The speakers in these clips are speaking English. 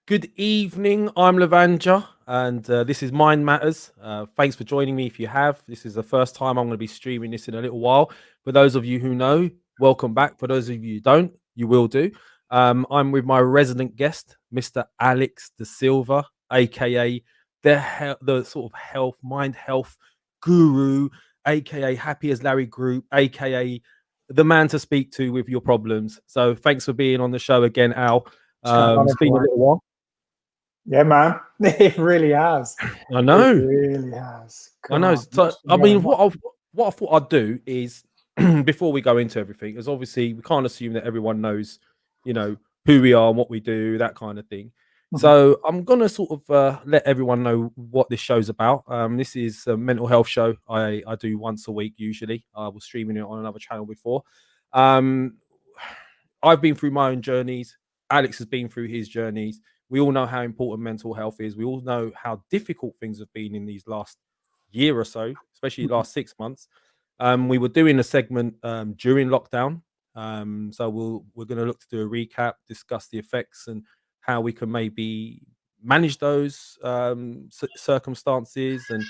Good evening. I'm Lavanja, and this is Mind Matters. Thanks for joining me. If you have, this is the first time I'm going to be streaming this in a little while. For those of you who know, welcome back. For those of you who don't, you will do. I'm with my resident guest, Mr. Alex De Silva, aka the sort of mind health guru, aka Happy as Larry Group, aka the man to speak to with your problems. So thanks for being on the show again, Al. What's going on, It's been a everyone? little while. Yeah, man. It really has. I It know. really has. I know. God, So, what's been I going mean, on? what I thought I'd do is before we go into everything, is obviously we can't assume that everyone knows, you know, who we are and what we do, that kind of thing. Mhm. So I'm gonna sort of let everyone know what this show's about. This is a mental health show. I do once a week usually. I was streaming it on another channel before. Um, I've been through my own journeys. Alex has been through his journeys. We all know how important mental health is. We all know how difficult things have been in these last year or so, especially Mhm. last 6 months. We were doing a segment during lockdown, so we're going to look to do a recap, discuss the effects, and how we can maybe manage those circumstances, and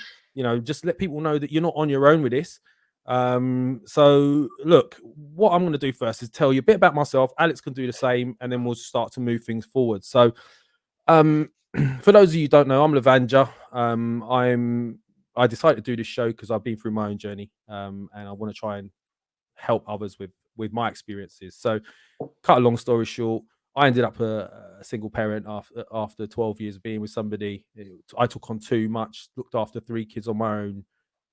just let people know that you're not on your own with this. So look, what I'm going to do first is tell you a bit about myself. Alex can do the same, and then we'll start to move things forward. So um, for those of you who don't know, I'm Lavanja. I decided to do this show because I've been through my own journey, and I want to try and help others with my experiences. So, cut a long story short, I ended up a single parent after 12 years of being with somebody. I took on too much, looked after 3 kids on my own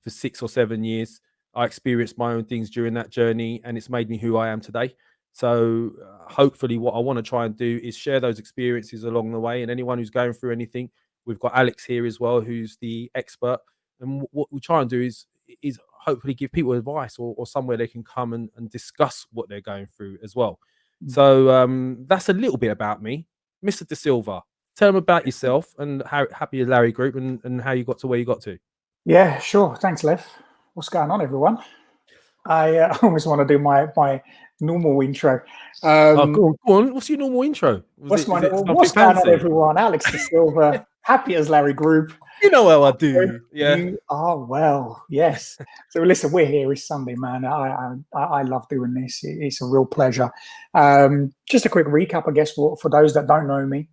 for 6 or 7 years. I experienced my own things during that journey, and it's made me who I am today. So, hopefully, what I want to try and do is share those experiences along the way. And anyone who's going through anything, we've got Alex here as well, who's the expert. And what we try and do is hopefully give people advice or somewhere they can come and discuss what they're going through as well. Mhm. So that's a little bit about me, Mr. De Silva. Tell them about yourself and how Happy as Larry Group and how you got to where you got to. Yeah, sure. Thanks, Lev. What's going on, everyone? I always want to do my normal intro. Oh, Um, go on. What's your normal intro? Is it something what's going on, fancy? everyone? Alex De Silva, Happy as Larry Group. You know how I Hope do. Yeah. you are well. Yes. So listen, we're here. It's Sunday, man. I love doing this. It's a real pleasure. Just a quick recap, I guess, for those that don't know me.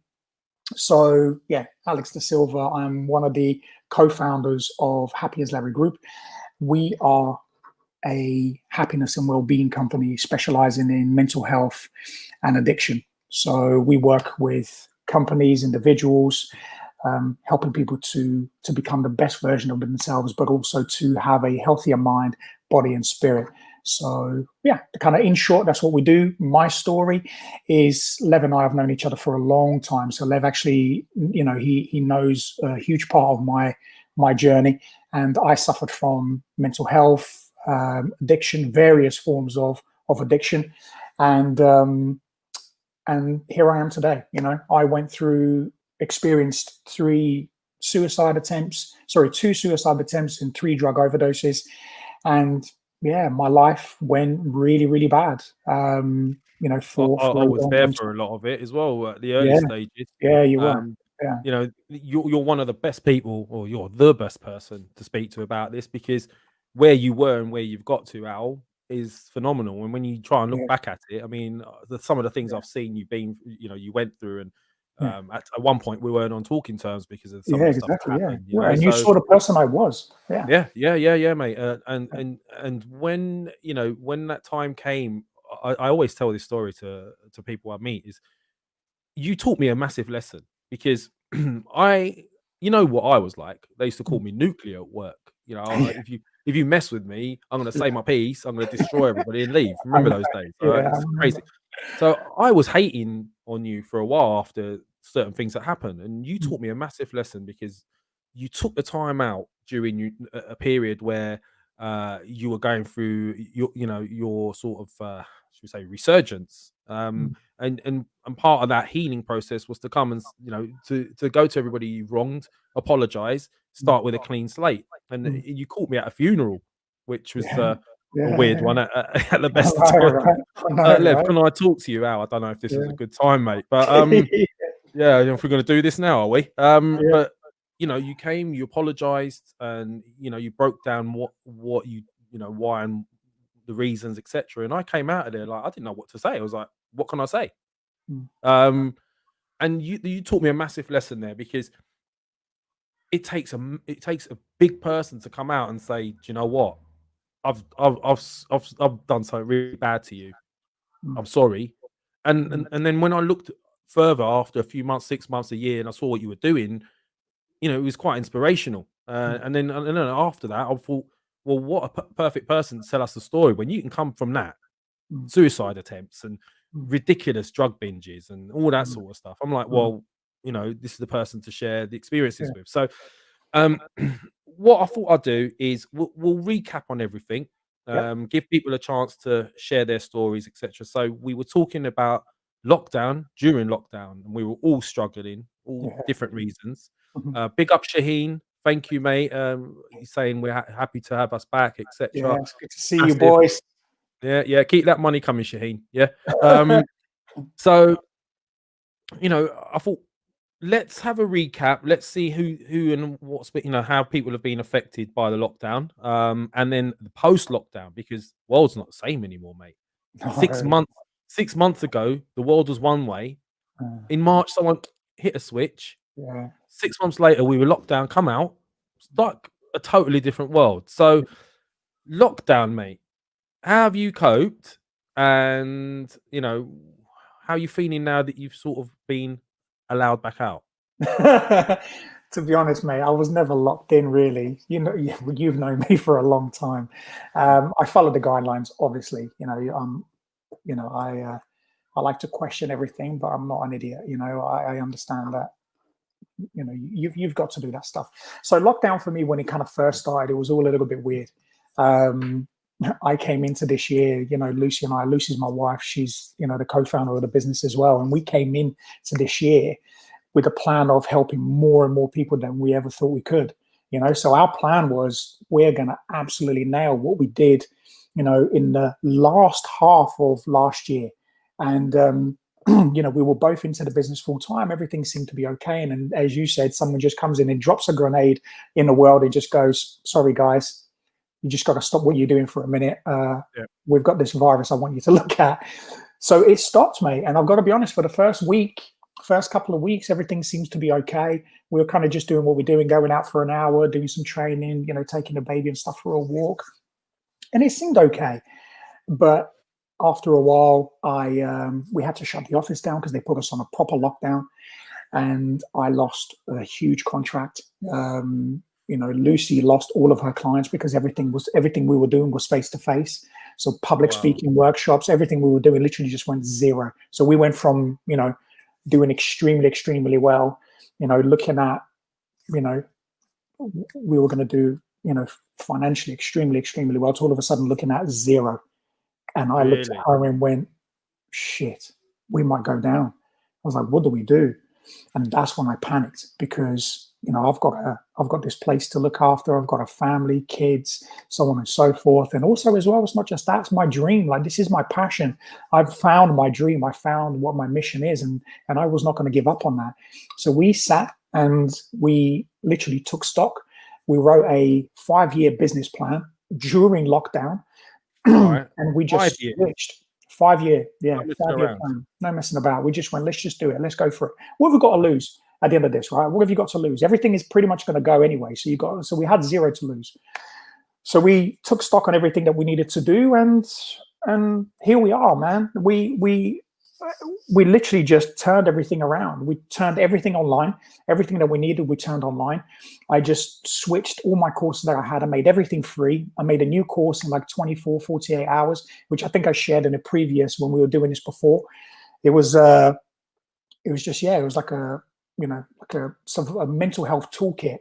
So yeah, Alex De Silva. I'm one of the co-founders of Happy as Larry Group. We are a happiness and well-being company specializing in mental health and addiction. So we work with companies, individuals, helping people to become the best version of themselves, but also to have a healthier mind, body, and spirit. So yeah, kind of in short, that's what we do. My story is Lev and I have known each other for a long time. So Lev actually, he knows a huge part of my journey, and I suffered from mental health, addiction, various forms of addiction, and here I am today. I went through, experienced two suicide attempts and 3 drug overdoses, and yeah, my life went really, really bad. For I a was long, there long for time. a lot of it as well at the early Yeah, stages. yeah, you were. Um, Yeah, you're one of the best people, or you're the best person to speak to about this because where you were and where you've got to, Al, is phenomenal. And when you try and look yeah, back at it, I mean, some of the things yeah, I've seen you went through, and yeah, at one point we weren't on talking terms because of some yeah, of the stuff that exactly. Yeah, happened. yeah. And you So saw the person I was. Yeah, yeah, mate. yeah, And when when that time came, I always tell this story to people I meet is you taught me a massive lesson because I, you know what I was like. They used to call mm, me nuclear at work. yeah, If you mess with me, I'm gonna say yeah. my piece. I'm gonna destroy everybody and leave. I Remember know. those days? Yeah, I It's remember. crazy. So I was hating on you for a while after certain things that happened, and you Mm, taught me a massive lesson because you took the time out during a period where you were going through your sort of should we say resurgence. mm, And part of that healing process was to come and to go to everybody you've wronged, apologize, mm, start with a clean slate. And mm. you caught me at a funeral, which was Yeah, a weird yeah. one at the I best of know, times. right? I know, Lev, right? can I talk to you, Al? I don't know if this is a Yeah. good time, mate, but Yeah, if we're going to do this now, are we? Yeah. But you know, you came, you apologized, and you know, you broke down what you know why and the reasons, etc. And I came out of there like I didn't know what to say. I was like, what can I say? Mm. Um, and you taught me a massive lesson there because it takes a big person to come out and say, do you know what? I've done something really bad to you. Mm. I'm sorry. And, Mm. and then when I looked further after a few months, 6 months, a year, and I saw what you were doing, you know, it was quite inspirational. Mm. And then after that, I thought, well, what a perfect person to tell us the story when you can come from that Mm. suicide attempts and Mm. ridiculous drug binges and all that Mm. sort of stuff. I'm like, Mm. well, you know, this is the person to share the experiences Yeah. with. So, um, what I thought I'd do is we'll recap on everything, Yep. give people a chance to share their stories, etc. So we were talking about lockdown during lockdown, and we were all struggling, all Yeah. different reasons. Mhm. Big up Shaheen, thank you, mate. He's saying we're happy to have us back, Yeah. etc. It's good to see you, Massive, boys. yeah, yeah. Keep that money coming, Shaheen. Yeah. Um, so you know, I thought let's have a recap. Let's see who and what's you know how people have been affected by the lockdown, and then the post lockdown because the world's not the same anymore, mate. Six No. months 6 months ago, the world was one way. Uh, In March, someone hit a switch. yeah. 6 months later, we were locked down. Come out, it's like a totally different world. So lockdown, mate. How have you coped? And you know, how are you feeling now that you've sort of been allowed back out? To be honest, mate, I was never locked in really. You know, you've known me for a long time. I follow the guidelines, obviously. You know, I like to question everything, but I'm not an idiot. You know, I understand that. You know, you've got to do that stuff. So lockdown for me, when it kind of first started, it was all a little bit weird. Um, I came into this year, you know, Lucy and I. Lucy's my wife. She's the co-founder of the business as well, and we came in to this year with a plan of helping more and more people than we ever thought we could. So our plan was we're going to absolutely nail what we did, in the last half of last year. And, we were both into the business full time. Everything seemed to be okay. And then, as you said, someone just comes in and drops a grenade in the world and just goes, sorry, guys, you just got to stop what you're doing for a minute. Yeah. We've got this virus I want you to look at. So it stopped, mate. And I've got to be honest, for the first couple of weeks, everything seems to be okay. We were kind of just doing what we're doing, going out for an hour, doing some training, taking the baby and stuff for a walk. And it seemed okay. But after a while, we had to shut the office down because they put us on a proper lockdown. And I lost a huge contract. Lucy lost all of her clients because everything we were doing was face to face. So public speaking workshops, everything we were doing literally just went zero. So we went from, doing extremely, extremely well, looking at, we were going to do, financially extremely, extremely well, to all of a sudden looking at zero. And I looked at Really? her and went, shit, we might go down. I was like, what do we do? And that's when I panicked because, I've got this place to look after. I've got a family, kids, so on and so forth. And also as well, it's not just that, it's my dream. Like, this is my passion. I've found my dream. I found what my mission is. And I was not going to give up on that. So we sat and we literally took stock. We wrote a 5-year business plan during lockdown. Right. And we just 5 years. switched. 5-year, yeah, Not messing 5-year around. plan. No messing about. We just went, let's just do it. Let's go for it. What have we got to lose at the end of this, right? What have you got to lose? Everything is pretty much going to go anyway. So we had zero to lose. So we took stock on everything that we needed to do, and here we are, man. We literally just turned everything around. We turned everything online. Everything that we needed, we turned online. I just switched all my courses that I had. I made everything free. I made a new course in like 24, 48 hours, which I think I shared in a previous when we were doing this before. It was just, yeah, it was like sort of a mental health toolkit,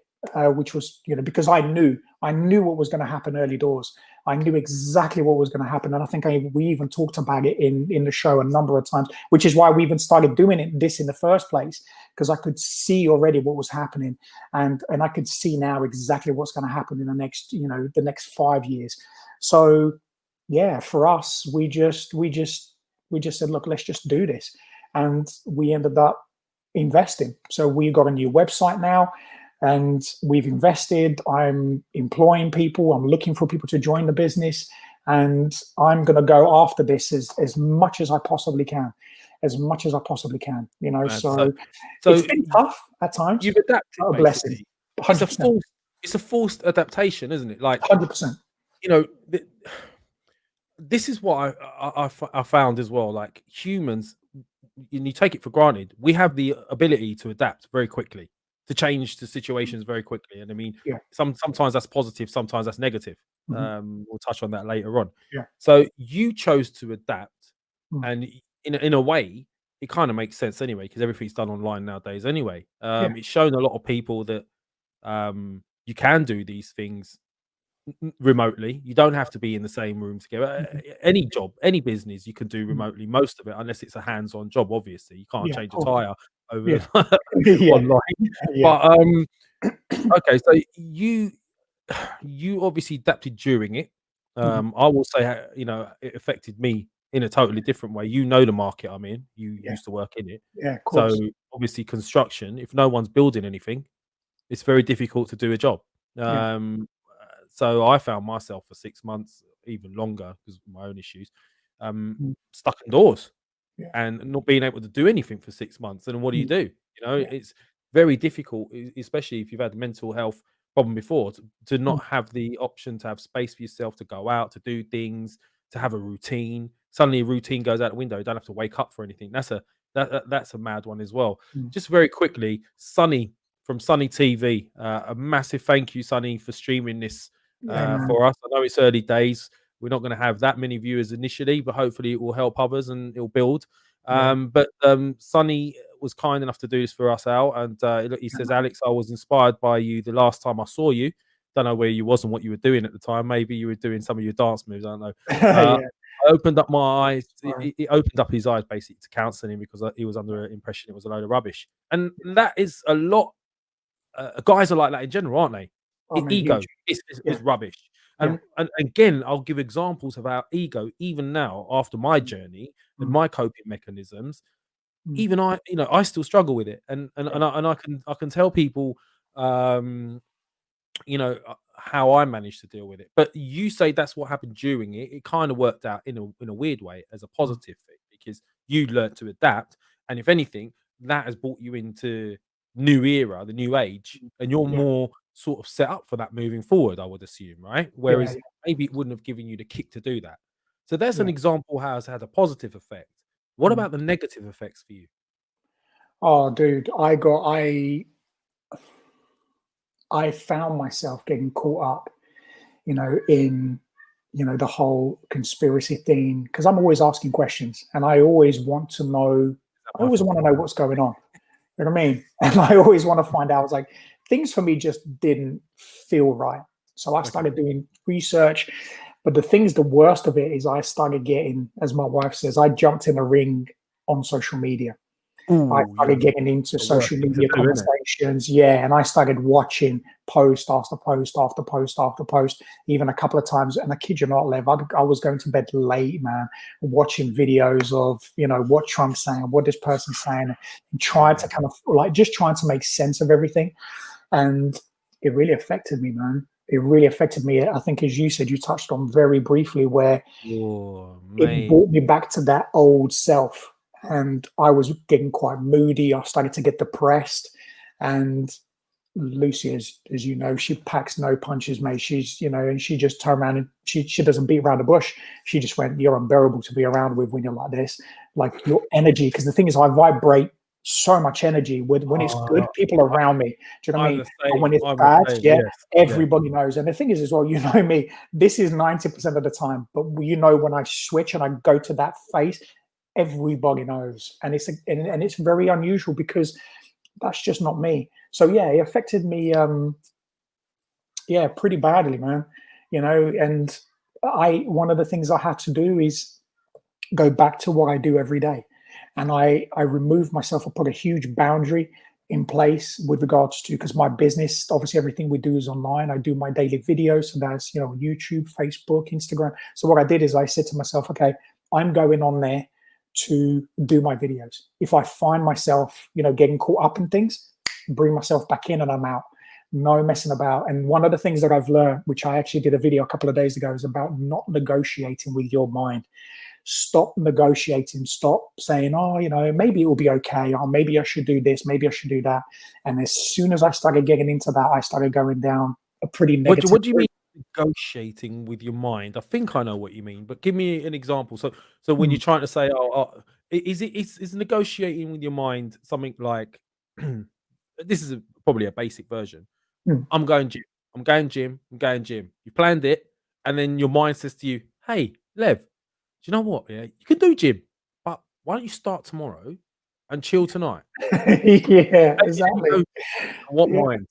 which was, because I knew what was going to happen early doors. I knew exactly what was going to happen. And I think we even talked about it in the show a number of times, which is why we even started doing this in the first place, because I could see already what was happening. And I could see now exactly what's going to happen in the next 5 years. So yeah, for us, we just said, look, let's just do this. And we ended up investing. So we got a new website now, and we've invested. I'm employing people. I'm looking for people to join the business, and I'm going to go after this as much as I possibly can, as much as I possibly can. You know, so it's been tough at times. You've adapted, a blessing. 100%. It's a forced adaptation, isn't it? Like 100%. You know, this is what I found as well. Like humans, you take it for granted. We have the ability to adapt very quickly, to change the situations very quickly. And I mean, sometimes that's positive, sometimes that's negative. We'll touch on that later on. So you chose to adapt, and in a way, it kind of makes sense anyway, because everything's done online nowadays anyway. It's shown a lot of people that you can do these things remotely. You don't have to be in the same room together. Any job, any business you can do remotely, most of it, unless it's a hands-on job. Obviously you can't change a tire over online. But okay, so you obviously adapted during it. I will say, you know, it affected me in a totally different way. You know the market I'm in. You used to work in it. Of course. So obviously construction, if no one's building anything, it's very difficult to do a job. So I found myself for 6 months, even longer, because of my own issues, stuck indoors and not being able to do anything for 6 months. And what do? You know, it's very difficult, especially if you've had a mental health problem before, to not have the option to have space for yourself, to go out, to do things, to have a routine. Suddenly a routine goes out the window. You don't have to wake up for anything. That's a mad one as well. Just very quickly, Sonny from Sonny TV, a massive thank you, Sonny, for streaming this for us. I know it's early days. We're not going to have that many viewers initially, but hopefully it will help others and it'll build. But Sonny was kind enough to do this for us, Al, and he says, Alex, I was inspired by you the last time I saw you. Don't know where you was and what you were doing at the time. Maybe you were doing some of your dance moves. I don't know. I opened up my eyes. It opened up his eyes basically to counselling, because he was under the impression it was a load of rubbish. And that is a lot. Guys are like that in general, aren't they? Ego is rubbish. And again, I'll give examples of our ego, even now after my journey and my coping mechanisms. Even I, you know, I still struggle with it, and I can tell people, you know, how I managed to deal with it. But you say that's what happened during it. It kind of worked out in a weird way as a positive thing, because you learned to adapt, and if anything, that has brought you into new era, the new age, and you're more sort of set up for that moving forward, I would assume, right? Whereas maybe it wouldn't have given you the kick to do that. So that's an example how it's had a positive effect. What about the negative effects for you? Oh, dude, I found myself getting caught up, you know, in, you know, the whole conspiracy thing, because I'm always asking questions, and I always want to know. I always want to know what's going on. You know what I mean? And I always want to find out. It's like things for me just didn't feel right. So I started doing research. But the worst of it is I started getting, as my wife says, I jumped in a ring on social media. I started getting into social media conversations, and I started watching post after post after post after post, even a couple of times. And I kid you not, Lev, I was going to bed late, man, watching videos of, you know, what Trump's saying, what this person's saying, and trying to kind of like just trying to make sense of everything. And it really affected me, man. It really affected me. I think, as you said, you touched on very briefly, where it brought me back to that old self. And I was getting quite moody. I started to get depressed. And Lucy, as you know, she packs no punches, mate. She's, you know, and she just turned around and she doesn't beat around the bush. She just went, you're unbearable to be around with when you're like this. Like your energy, because the thing is, I vibrate so much energy when it's good, people around me. Do you know what I mean? And when it's bad, everybody knows. And the thing is as well, you know me, this is 90% of the time. But you know, when I switch and I go to that phase, everybody knows, and it's very unusual, because that's just not me. So it affected me pretty badly, man, you know. And one of the things I had to do is go back to what I do every day, and I removed myself. I put a huge boundary in place with regards to, because my business, obviously everything we do is online. I do my daily videos, so that's, you know, YouTube, Facebook, Instagram. So what I did is I said to myself, okay, I'm going on there to do my videos. If I find myself, getting caught up in things, bring myself back in and I'm out. No messing about. And one of the things that I've learned, which I actually did a video a couple of days ago, is about not negotiating with your mind. Stop negotiating. Stop saying, oh, maybe it will be okay. Or maybe I should do this. Maybe I should do that. And as soon as I started getting into that, I started going down a pretty negative. What do you mean negotiating with your mind? I think I know what you mean, but give me an example. So when you're trying to say, is negotiating with your mind something like, this is probably a basic version. I'm going gym. I'm going gym. I'm going gym. You planned it, and then your mind says to you, "Hey, Lev, do you know what? Yeah, you can do gym, but why don't you start tomorrow and chill tonight?" Yeah, exactly. What mind?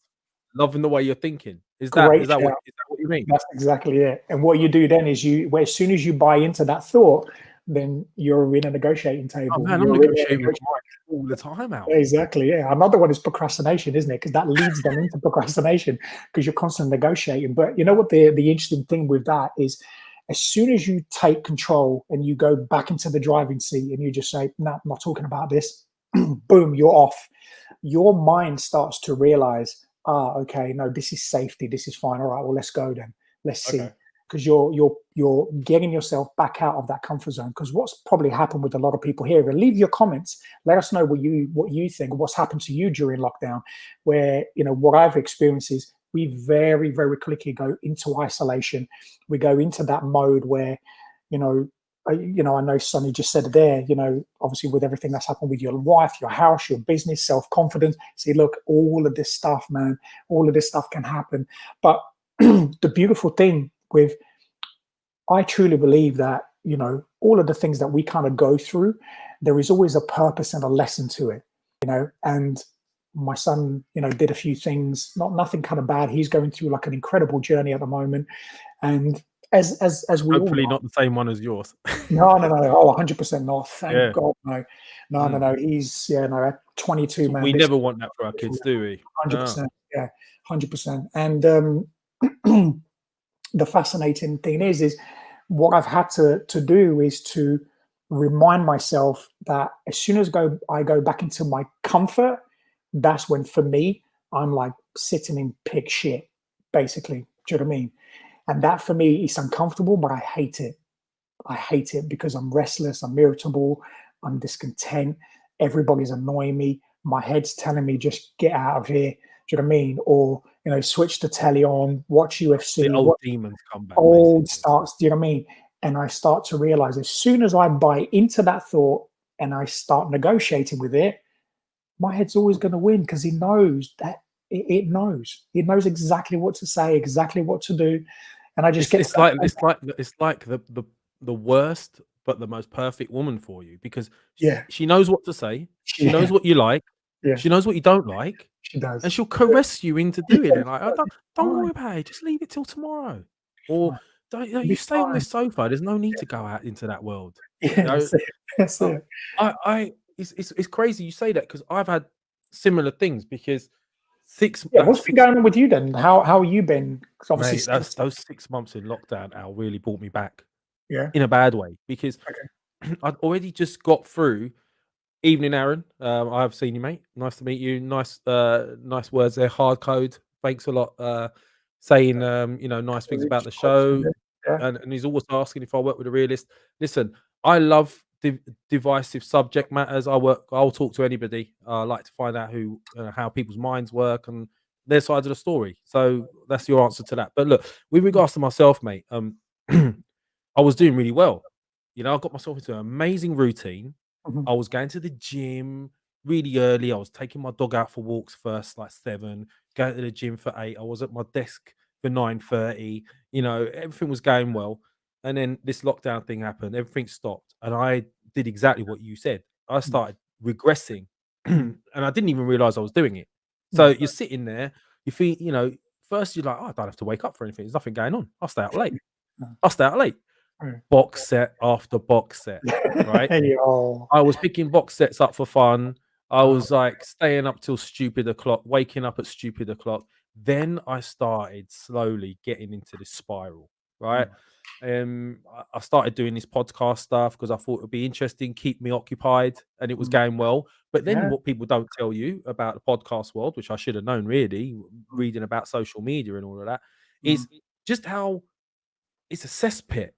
Loving the way you're thinking. Is that what you mean? That's exactly it. And what you do then is as soon as you buy into that thought, then you're in a negotiating table. Oh man, I'm negotiating with mine all the time out. Exactly. Yeah. Another one is procrastination, isn't it? Because that leads them into procrastination because you're constantly negotiating. But you know what the interesting thing with that is, as soon as you take control and you go back into the driving seat and you just say, no, I'm not talking about this, boom, you're off. Your mind starts to realize, okay, no, this is safety. This is fine. All right, well, let's go then. Let's see. Because you're getting yourself back out of that comfort zone. Because what's probably happened with a lot of people here, and leave your comments. Let us know what you think, what's happened to you during lockdown. Where what I've experienced is we very, very quickly go into isolation. We go into that mode where, I know Sonny just said it there, obviously with everything that's happened with your wife, your house, your business, self-confidence. See, look, all of this stuff, man, all of this stuff can happen. But the beautiful thing I truly believe that, all of the things that we kind of go through, there is always a purpose and a lesson to it, and my son, did a few things, nothing kind of bad. He's going through like an incredible journey at the moment. And as we hopefully all not the same one as yours. No. Oh, 100% not. Thank God, no. He's at 22, man. We never want that for our kids, do we? 100%, yeah, 100%. And the fascinating thing is what I've had to do is to remind myself that as soon as I go back into my comfort, that's when, for me, I'm like sitting in pig shit, basically. Do you know what I mean? And that for me is uncomfortable, but I hate it. I hate it because I'm restless, I'm irritable, I'm discontent. Everybody's annoying me. My head's telling me just get out of here. Do you know what I mean? Or, switch the telly on, watch UFC. The old demons come back. Old starts, do you know what I mean? And I start to realize as soon as I buy into that thought and I start negotiating with it, my head's always going to win because he knows that it knows. It knows exactly what to say, exactly what to do. And I just it's like the worst but the most perfect woman for you, because she knows what to say, she knows what you like, she knows what you don't like, she does, and she'll caress you into doing it. Like, don't worry about it, just leave it till tomorrow, or don't you stay on this sofa. There's no need to go out into that world. That's it. It's crazy you say that because I've had similar things. Because what's been going on with you then? How have you been? Obviously, mate, those 6 months in lockdown, Al, really brought me back. Yeah, in a bad way, because I'd already just got through. Evening, Aaron. I've seen you, mate. Nice to meet you. Nice words there. Hard code. Thanks a lot. Saying nice things about the show, and he's always asking if I work with a realist. Listen, I love divisive subject matters. I'll talk to anybody. I like to find out how people's minds work and their sides of the story. So that's your answer to that. But look, with regards to myself, mate, I was doing really well. I got myself into an amazing routine. I was going to the gym really early. I was taking my dog out for walks first, like 7, going to the gym for 8. I was at my desk for 9:30. Everything was going well. And then this lockdown thing happened. Everything stopped. And I did exactly what you said. I started regressing. And I didn't even realize I was doing it. So you're sitting there, you feel, first you're like, I don't have to wake up for anything. There's nothing going on. I'll stay out late. Box set after box set, right? I was picking box sets up for fun. I was like staying up till stupid o'clock, waking up at stupid o'clock. Then I started slowly getting into this spiral. right? I started doing this podcast stuff because I thought it would be interesting, keep me occupied, and it was going well. But then Yeah. what people don't tell you about the podcast world, which I should have known really, reading about social media and all of that, is just how it's a cesspit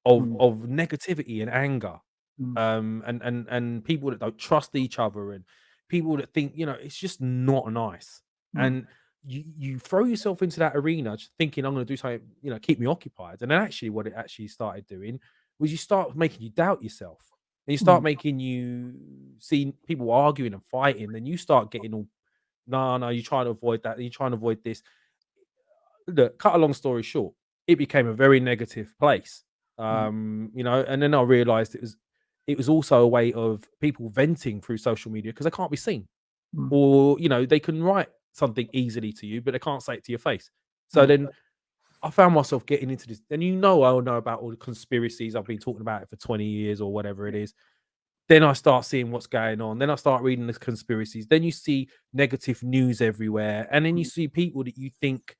of negativity and anger. And people that don't trust each other, and people that think, it's just not nice. And you throw yourself into that arena just thinking I'm going to do something, keep me occupied. And then actually what it actually started doing was you start making you doubt yourself, and you start making you see people arguing and fighting. Then you start getting all, no, you're trying to avoid that, you're trying to avoid this. Look, cut a long story short, it became a very negative place. And then I realized it was also a way of people venting through social media because they can't be seen, or they can write something easily to you, but they can't say it to your face. So then I found myself getting into this, and I know about all the conspiracies. I've been talking about it for 20 years or whatever it is. Then I start seeing what's going on. Then I start reading the conspiracies. Then you see negative news everywhere, and then you see people that you think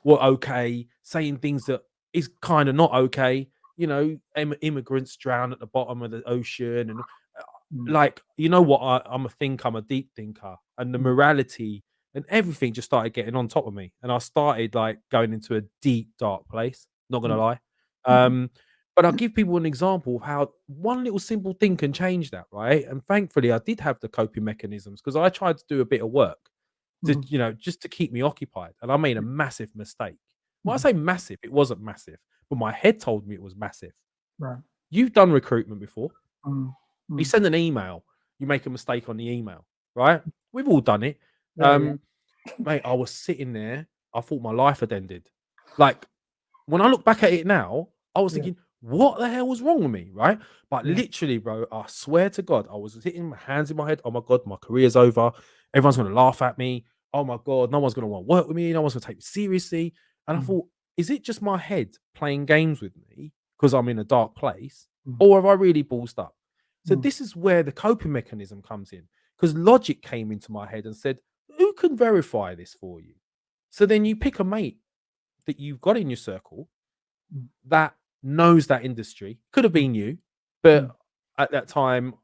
were okay saying things that is kind of not okay. Immigrants drown at the bottom of the ocean, and like, what, I'm a deep thinker, and the morality and everything just started getting on top of me, and I started like going into a deep dark place, not gonna lie. But I'll give people an example of how one little simple thing can change that, right? And thankfully I did have the coping mechanisms, because I tried to do a bit of work to, just to keep me occupied, and I made a massive mistake. When I say massive, it wasn't massive, but my head told me it was massive. Right. You've done recruitment before. You send an email, you make a mistake on the email, right? We've all done it. Mate, I was sitting there, I thought my life had ended. Like, when I look back at it now, I was thinking, what the hell was wrong with me, right? But literally, bro, I swear to God, I was hitting my hands in my head. Oh my God, my career's over. Everyone's going to laugh at me. Oh my God, no one's going to want to work with me. No one's going to take me seriously. And I thought, is it just my head playing games with me because I'm in a dark place? Or have I really ballsed up? So this is where the coping mechanism comes in, because logic came into my head and said, who can verify this for you? So then you pick a mate that you've got in your circle that knows that industry. Could have been you, but at that time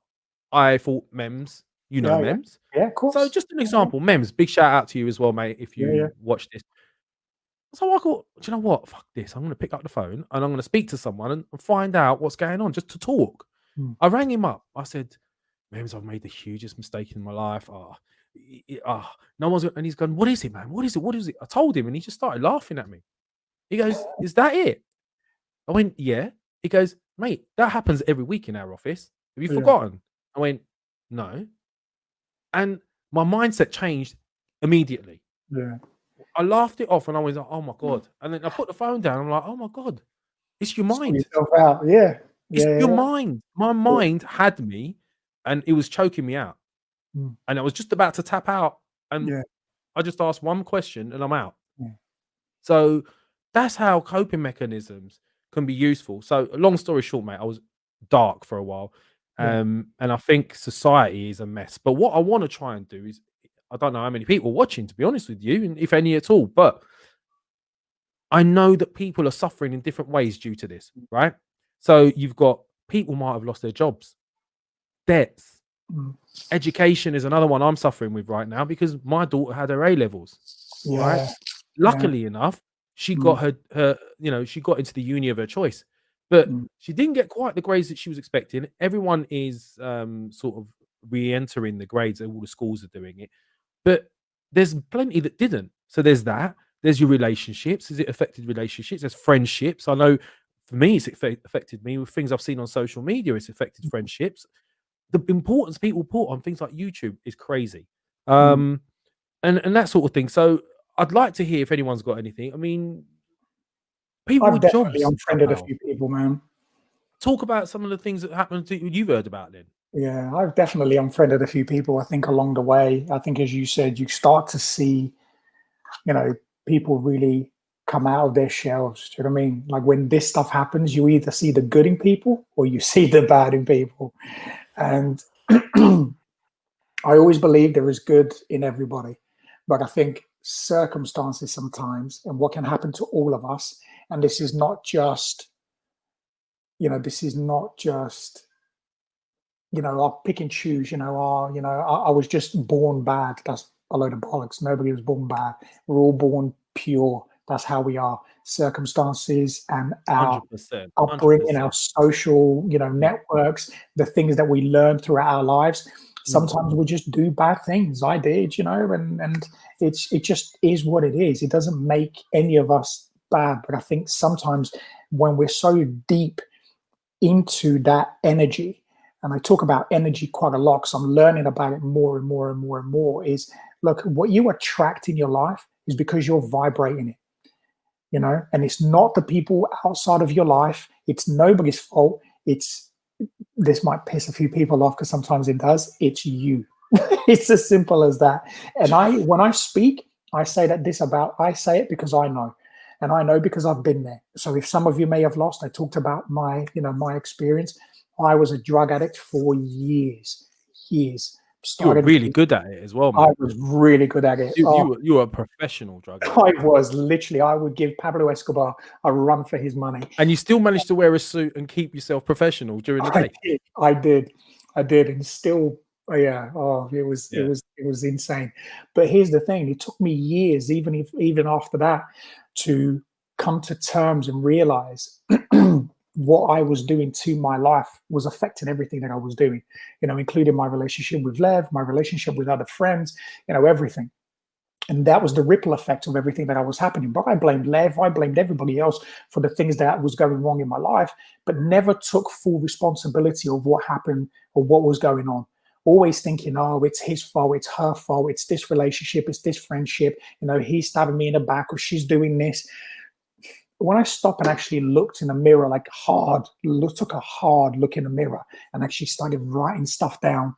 I thought Mems, Mems. Yeah, of course. So just an example, Mems, big shout out to you as well, mate, if you watch this. So I thought, do you know what? Fuck this. I'm going to pick up the phone and I'm going to speak to someone and find out what's going on, just to talk. I rang him up. I said, Mems, I've made the hugest mistake in my life. No one's, and he's gone, what is it, man? What is it? What is it? I told him, and he just started laughing at me. He goes, is that it? I went, yeah. He goes, mate, that happens every week in our office. Have you forgotten? I went, no. And my mindset changed immediately. Yeah. I laughed it off, and I was like, oh my God. And then I put the phone down. I'm like, oh my God, it's your mind. Yourself out. Yeah. It's your mind. My mind had me, and it was choking me out. And I was just about to tap out. And I just asked one question and I'm out. So that's how coping mechanisms can be useful. So long story short, mate, I was dark for a while. And I think society is a mess. But what I want to try and do is, I don't know how many people watching, to be honest with you, and if any at all, but I know that people are suffering in different ways due to this, right? So you've got people might have lost their jobs, debts, education is another one I'm suffering with right now, because my daughter had her A levels, right? Luckily enough, she got her, she got into the uni of her choice, but she didn't get quite the grades that she was expecting. Everyone is sort of re-entering the grades, all the schools are doing it, but there's plenty that didn't. So there's that. There's your relationships. Has it affected relationships? There's friendships. I know for me, it's affected me with things I've seen on social media. It's affected friendships. The importance people put on things like YouTube is crazy. And that sort of thing. So I'd like to hear if anyone's got anything. I mean, people I've with jobs. definitely unfriended a few people, man. Talk about some of the things that happened to you, you've heard about then. Yeah, I've definitely unfriended a few people, I think, along the way. I think, as you said, you start to see, people really come out of their shells. Do you know what I mean? Like, when this stuff happens, you either see the good in people or you see the bad in people. And I always believe there is good in everybody. But I think circumstances sometimes, and what can happen to all of us, And this is not just, this is not just, I'll pick and choose, I was just born bad. That's a load of bollocks. Nobody was born bad. We're all born pure. That's how we are. Circumstances and our 100%, upbringing, our 100%. social, networks, the things that we learn throughout our lives. Sometimes we just do bad things. I did, and it just is what it is. It doesn't make any of us bad. But I think sometimes when we're so deep into that energy, and I talk about energy quite a lot because I'm learning about it more and more and more and more, is look, what you attract in your life is because you're vibrating it, and it's not the people outside of your life. It's nobody's fault. This might piss a few people off because sometimes it does. It's you. It's as simple as that. And when I speak, I say it because I know. And I know because I've been there. So if some of you may have lost, I talked about my experience. I was a drug addict for years. You were really good at it as well, man. I was really good at it. You were a professional drug addict. I was literally, I would give Pablo Escobar a run for his money. And you still managed to wear a suit and keep yourself professional during the day. I did. And still, yeah. Oh, it was insane. But here's the thing: it took me years, even after that, to come to terms and realize what I was doing to my life was affecting everything that I was doing, including my relationship with Lev, my relationship with other friends, everything. And that was the ripple effect of everything that was happening. But I blamed Lev, I blamed everybody else for the things that was going wrong in my life, but never took full responsibility of what happened or what was going on. Always thinking, oh, it's his fault, it's her fault, it's this relationship, it's this friendship, he's stabbing me in the back or she's doing this. When I stopped and actually looked in the mirror, took a hard look in the mirror and actually started writing stuff down,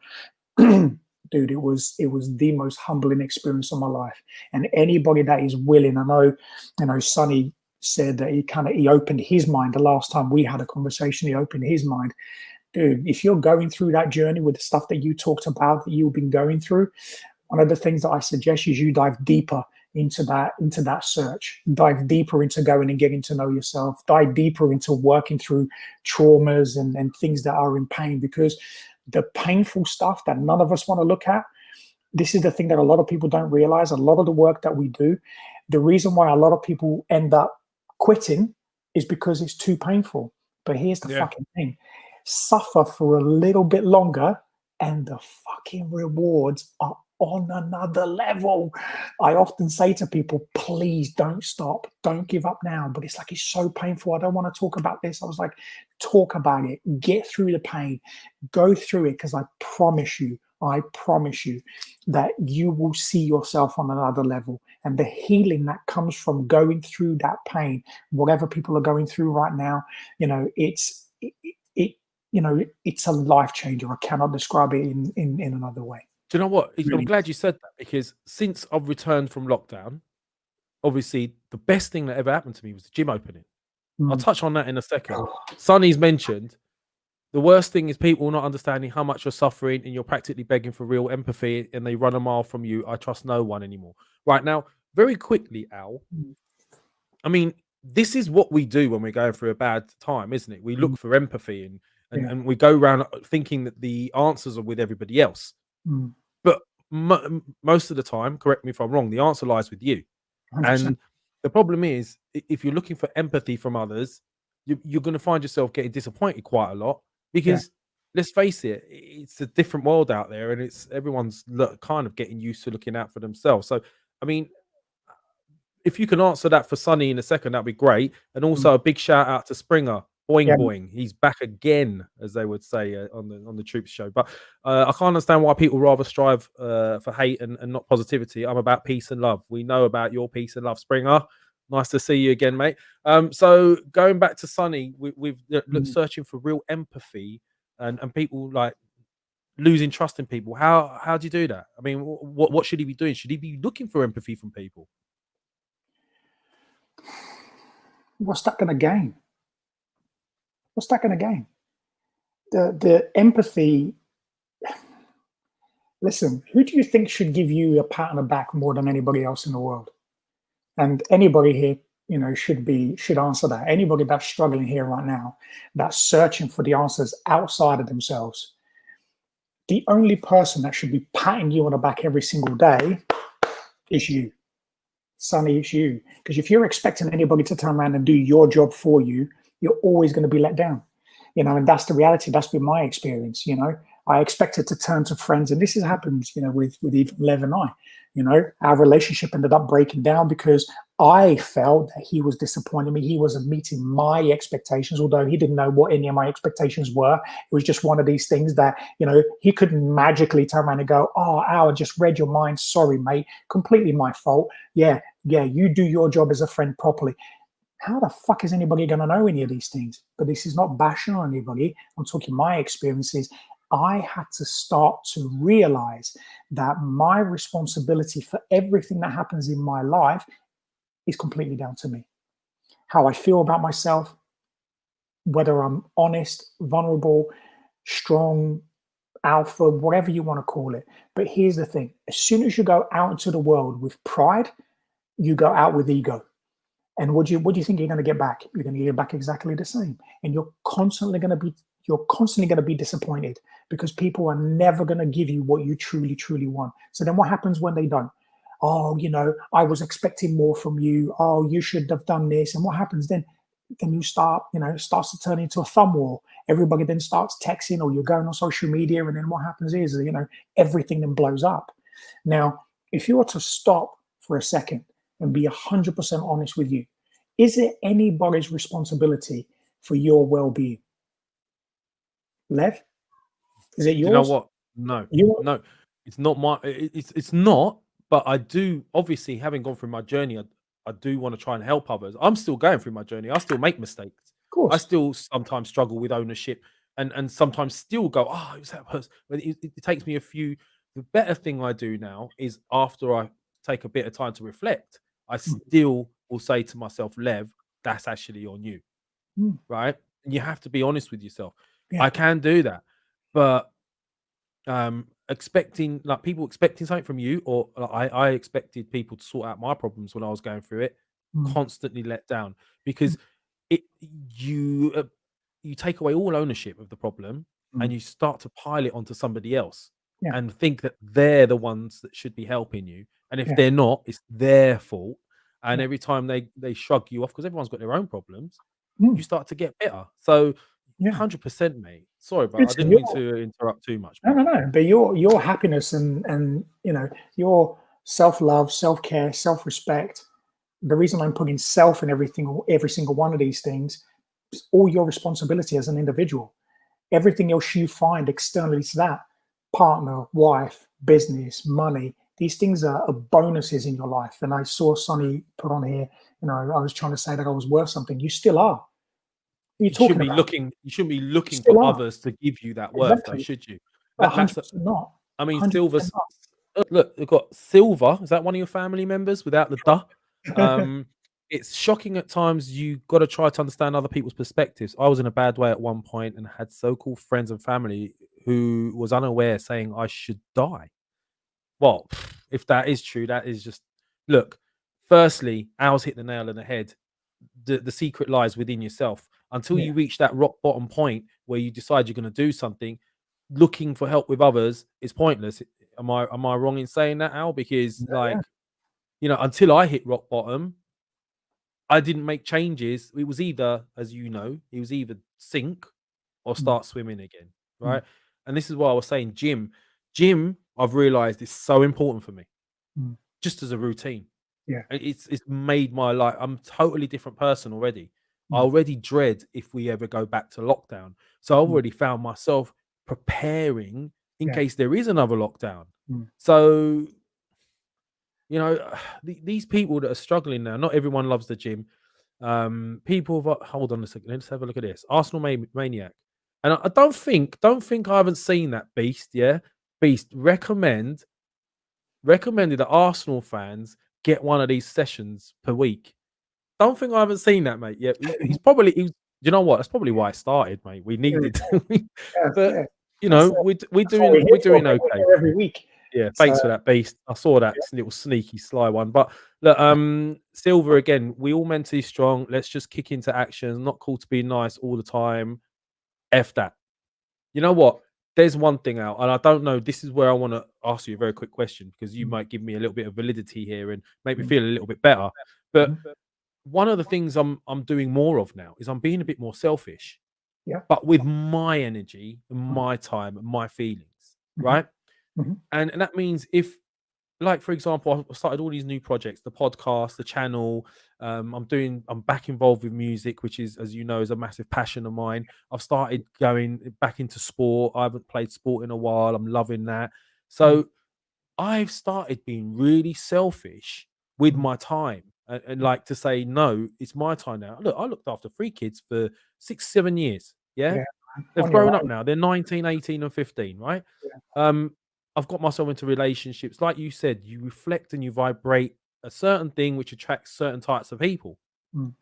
dude, it was the most humbling experience of my life. And anybody that is willing, I know, Sonny said that he opened his mind the last time we had a conversation. He opened his mind, dude. If you're going through that journey with the stuff that you talked about that you've been going through, one of the things that I suggest is you dive deeper into that search, dive deeper into going and getting to know yourself, dive deeper into working through traumas and things that are in pain, because the painful stuff that none of us want to look at, this is the thing that a lot of people don't realize. A lot of the work that we do, the reason why a lot of people end up quitting is because it's too painful. But here's the fucking thing: suffer for a little bit longer and the fucking rewards are on another level. I often say to people, please don't stop, don't give up now. But it's like, it's so painful, I don't want to talk about this. I was like, talk about it, get through the pain, go through it, because I promise you that you will see yourself on another level. And the healing that comes from going through that pain, whatever people are going through right now, it's a life changer. I cannot describe it in another way. Do you know what? I'm glad you said that, because since I've returned from lockdown, obviously the best thing that ever happened to me was the gym opening. I'll touch on that in a second. Sonny's mentioned the worst thing is people not understanding how much you're suffering and you're practically begging for real empathy, and they run a mile from you. I trust no one anymore. Right now, very quickly, Al, I mean, this is what we do when we're going through a bad time, isn't it? We look for empathy and we go around thinking that the answers are with everybody else. But most of the time, correct me if I'm wrong, the answer lies with you. 100%. And the problem is, if you're looking for empathy from others, you're going to find yourself getting disappointed quite a lot, because let's face it, it's a different world out there, and everyone's kind of getting used to looking out for themselves. So, I mean, if you can answer that for Sonny in a second, that'd be great. And also a big shout out to Springer. Boing boing, he's back again, as they would say on the Troops show. But I can't understand why people rather strive for hate and not positivity. I'm about peace and love. We know about your peace and love, Springer. Nice to see you again, mate. So going back to Sonny, with searching for real empathy and people like losing trust in people. How do you do that? I mean, what should he be doing? Should he be looking for empathy from people? What's that going to gain? What's that going to gain? The empathy. Listen, who do you think should give you a pat on the back more than anybody else in the world? And anybody here should answer that. Anybody that's struggling here right now, that's searching for the answers outside of themselves, the only person that should be patting you on the back every single day is you. Sonny, it's you. Because if you're expecting anybody to turn around and do your job for you, you're always going to be let down. And that's the reality. That's been my experience. I expected to turn to friends, and this has happened, with even Lev and I. Our relationship ended up breaking down because I felt that he was disappointing me. He wasn't meeting my expectations, although he didn't know what any of my expectations were. It was just one of these things that, he couldn't magically turn around and go, "Oh, Al, I just read your mind. Sorry, mate. Completely my fault. Yeah, you do your job as a friend properly." How the fuck is anybody going to know any of these things? But this is not bashing on anybody. I'm talking my experiences. I had to start to realize that my responsibility for everything that happens in my life is completely down to me. How I feel about myself, whether I'm honest, vulnerable, strong, alpha, whatever you want to call it. But here's the thing. As soon as you go out into the world with pride, you go out with ego. And what do you think you're going to get back? You're going to get back exactly the same. And you're constantly going to be disappointed because people are never going to give you what you truly, truly want. So then what happens when they don't? "Oh, I was expecting more from you. Oh, you should have done this." And what happens then? Then you start, it starts to turn into a thumb war. Everybody then starts texting, or you're going on social media. And then what happens is, everything then blows up. Now, if you were to stop for a second and be 100% honest with you, is it anybody's responsibility for your well-being? Lev, is it yours? You know what? No, it's not my. It's not. But I do, obviously, having gone through my journey, I do want to try and help others. I'm still going through my journey. I still make mistakes. Of course. I still sometimes struggle with ownership, and sometimes still go, "Oh, it was that person." But it takes me a few. The better thing I do now is, after I take a bit of time to reflect, I still will say to myself, "Lev, that's actually on you." Right? And you have to be honest with yourself. Yeah. I can do that, but expecting, like, people expecting something from you, or I expected people to sort out my problems when I was going through it, constantly let down, because you take away all ownership of the problem, and you start to pile it onto somebody else, and think that they're the ones that should be helping you, and if they're not, it's their fault. And every time they shrug you off, because everyone's got their own problems, you start to get bitter. So 100%, mate. Sorry, but I didn't mean to interrupt too much. No. But your happiness and your self-love, self-care, self-respect. The reason I'm putting self in every single one of these things is all your responsibility as an individual. Everything else you find externally to that, partner, wife, business, money, these things are bonuses in your life. And I saw Sonny put on here, I was trying to say that I was worth something. You still are. You shouldn't be looking for others to give you that worth, though, should you? That's not. I mean, Silver's. Look, we've got Silver. Is that one of your family members without the duh? It's shocking at times. You got to try to understand other people's perspectives. I was in a bad way at one point and had so-called friends and family who was unaware, saying I should die. Well, if that is true, that is just, look. Firstly, Al's hit the nail on the head. The secret lies within yourself. Until you reach that rock bottom point where you decide you're going to do something, looking for help with others is pointless. Am I wrong in saying that, Al? Because until I hit rock bottom, I didn't make changes. It was either, as you know, it was either sink or start swimming again, right? And this is why I was saying gym, I've realized is so important for me, just as a routine. Yeah, it's made my life. I'm a totally different person already. I already dread if we ever go back to lockdown. So I already found myself preparing in case there is another lockdown. So, these people that are struggling now, not everyone loves the gym. Hold on a second. Let's have a look at this. Arsenal Maniac. And I don't think I haven't seen that, Beast. Yeah. Beast recommended that Arsenal fans get one of these sessions per week. Don't think I haven't seen that, mate. Yeah, you know what? That's probably why it started, mate. We needed to. But we're doing okay every week. Yeah, So thanks for that, Beast. I saw that little sneaky sly one. But look, Silver again, we all mentally strong. Let's just kick into action. Not cool to be nice all the time. F that. You know what? There's one thing out, and I don't know. This is where I want to ask you a very quick question because you might give me a little bit of validity here and make me feel a little bit better. But one of the things I'm doing more of now is I'm being a bit more selfish, yeah. but with my energy, my time, and my feelings, right? And that means if, like, for example, I've started all these new projects, the podcast, the channel. I'm back involved with music, which is, as you know, is a massive passion of mine. I've started going back into sport. I haven't played sport in a while. I'm loving that. So I've started being really selfish with my time and like to say, no, it's my time now. Look, I looked after 3 kids for 6, 7 years. Yeah. Yeah. They've On your grown up own. now. They're 19, 18, and 15, right? I've got myself into relationships. Like you said, you reflect and you vibrate a certain thing which attracts certain types of people.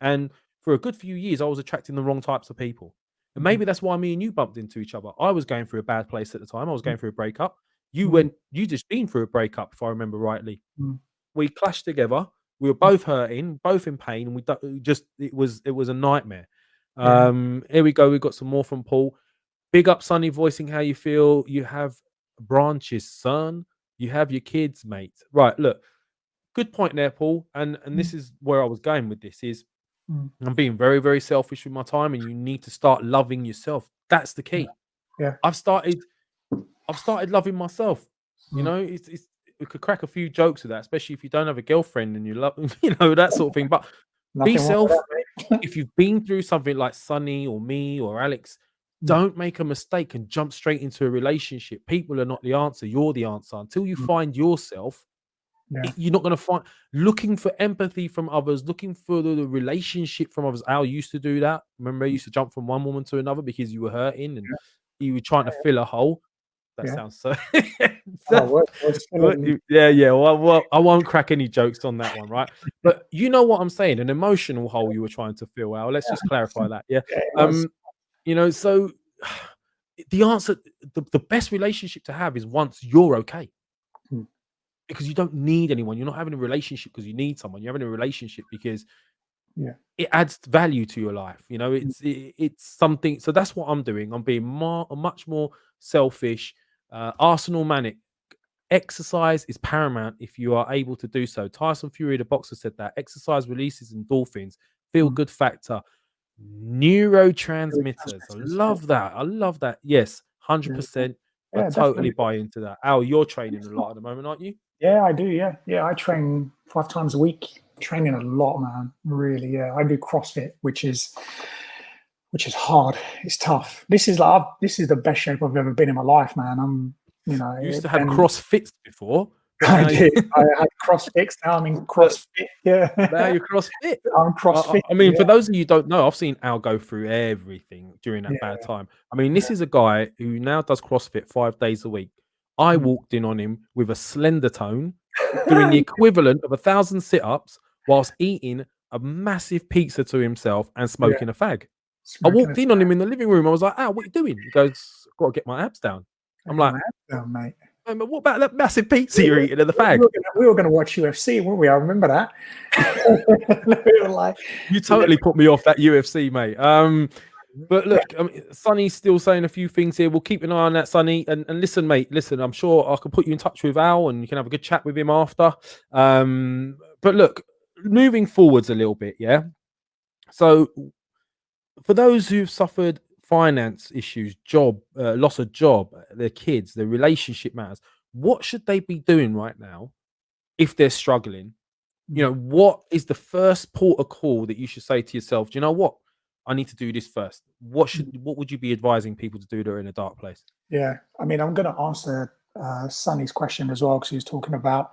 And for a good few years, I was attracting the wrong types of people. And maybe that's why me and you bumped into each other. I was going through a bad place at the time. I was going through a breakup. You just been through a breakup, if I remember rightly. We clashed together. We were both hurting, both in pain, and it was a nightmare. Here we go. We've got some more from Paul. Big up, Sonny, voicing how you feel. You have branches, son. You have your kids, mate. Right, look. Good point there, Paul. And this is where I was going with this is I'm being very, very selfish with my time, and you need to start loving yourself. That's the key. Yeah. I've started loving myself. You know, we could crack a few jokes with that, especially if you don't have a girlfriend and you love, that sort of thing. But be self. If you've been through something like Sonny or me or Alex, don't make a mistake and jump straight into a relationship. People are not the answer. You're the answer. Until you find yourself, you're not going to find looking for empathy from others, looking for the relationship from others. Al used to do that. Remember, he used to jump from one woman to another because you were hurting and you were trying to fill a hole. That sounds so. Yeah. Well, I won't crack any jokes on that one, right? But you know what I'm saying? An emotional hole you were trying to fill. Al, let's just clarify that. Yeah. So the answer, the best relationship to have is once you're okay. Because you don't need anyone. You're not having a relationship because you need someone. You're having a relationship because it adds value to your life. It's something. So that's what I'm doing. I'm being much more selfish. Arsenal Manic. Exercise is paramount if you are able to do so. Tyson Fury, the boxer, said that exercise releases endorphins, feel good factor, neurotransmitters. I love that. Yes, 100%. I totally buy into that. Al, you're training a lot at the moment, aren't you? Yeah, I do. Yeah. I train 5 times a week. Training a lot, man. Really. Yeah. I do CrossFit, which is hard. It's tough. This is the best shape I've ever been in my life, man. You used to have CrossFits before. I did. I had CrossFit. Now I'm in CrossFit. Yeah. Now you're CrossFit. I'm CrossFit. I mean, for those of you who don't know, I've seen Al go through everything during that bad time. I mean, this is a guy who now does CrossFit 5 days a week. I walked in on him with a slender tone, doing the equivalent of 1,000 sit-ups whilst eating a massive pizza to himself and smoking a fag. I walked in on him in the living room. I was like, "Al, what are you doing?" He goes, "Got to get my abs down." I'm like, mate. But what about that massive pizza you're eating and the fag? We were going to watch UFC, weren't we? I remember that. We were like, you totally put me off that UFC, mate. But look, Sonny's still saying a few things here. We'll keep an eye on that, Sonny. And listen, mate, I'm sure I can put you in touch with Al and you can have a good chat with him after. But look, moving forwards a little bit, yeah? So for those who've suffered finance issues, loss of job, their kids, their relationship matters, what should they be doing right now if they're struggling? What is the first port of call that you should say to yourself, do you know what? I need to do this first. What would you be advising people to do that are in a dark place? Yeah, I mean, I'm going to answer Sonny's question as well, because he was talking about,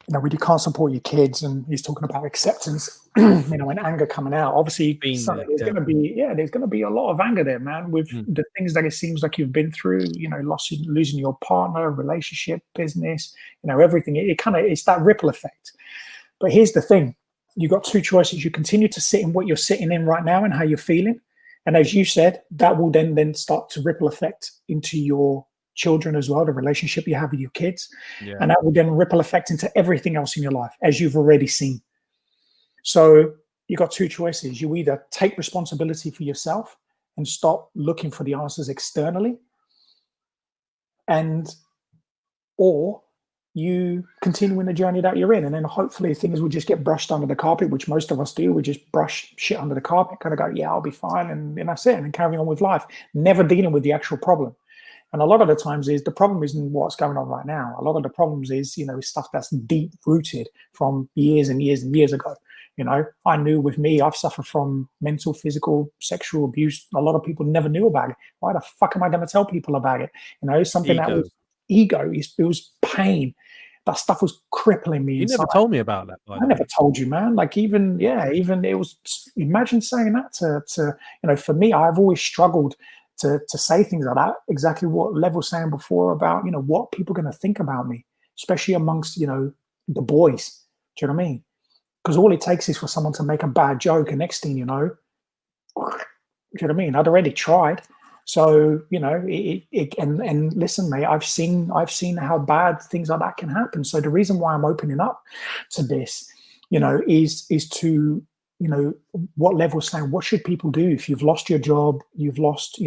when you can't support your kids, and he's talking about acceptance, and anger coming out. Obviously, there's going to be a lot of anger there, man, with the things that it seems like you've been through, losing your partner, relationship, business, everything. It's that ripple effect. But here's the thing. You've got 2 choices. You continue to sit in what you're sitting in right now and how you're feeling. And as you said, that will then start to ripple effect into your children as well, the relationship you have with your kids. Yeah. And that will then ripple effect into everything else in your life, as you've already seen. So you got two choices. You either take responsibility for yourself and stop looking for the answers externally, or you continue in the journey that you're in, and then hopefully things will just get brushed under the carpet, which most of us do. We just brush shit under the carpet, kind of go, yeah, I'll be fine, and that's it, and carry on with life, never dealing with the actual problem. And a lot of the times the problem isn't what's going on right now. A lot of the problems is, stuff that's deep rooted from years and years and years ago. I knew with me, I've suffered from mental, physical, sexual abuse. A lot of people never knew about it. Why the fuck am I going to tell people about it? Something that was ego. It was pain. That stuff was crippling me. You never told me about that. I never told you, man. Like even it was. Imagine saying that to for me. I've always struggled to say things like that. Exactly what Lev was saying before about what people are going to think about me, especially amongst the boys. Do you know what I mean? Because all it takes is for someone to make a bad joke, and next thing you know, do you know what I mean? I'd already tried. So, and listen, mate, I've seen how bad things like that can happen. So the reason why I'm opening up to this, is to, what Lev was saying, what should people do if you've lost your job, you've lost,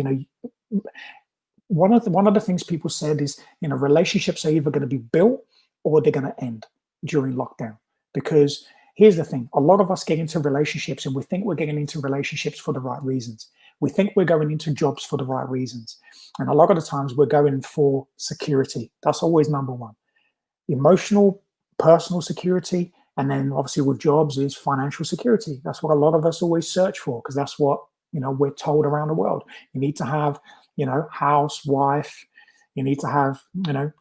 one of the things people said is, relationships are either going to be built or they're going to end during lockdown. Because here's the thing, a lot of us get into relationships and we think we're getting into relationships for the right reasons. We think we're going into jobs for the right reasons. And a lot of the times we're going for security. That's always number one. Emotional, personal security. And then obviously with jobs is financial security. That's what a lot of us always search for, because that's what, we're told around the world. You need to have, house, wife. You need to have,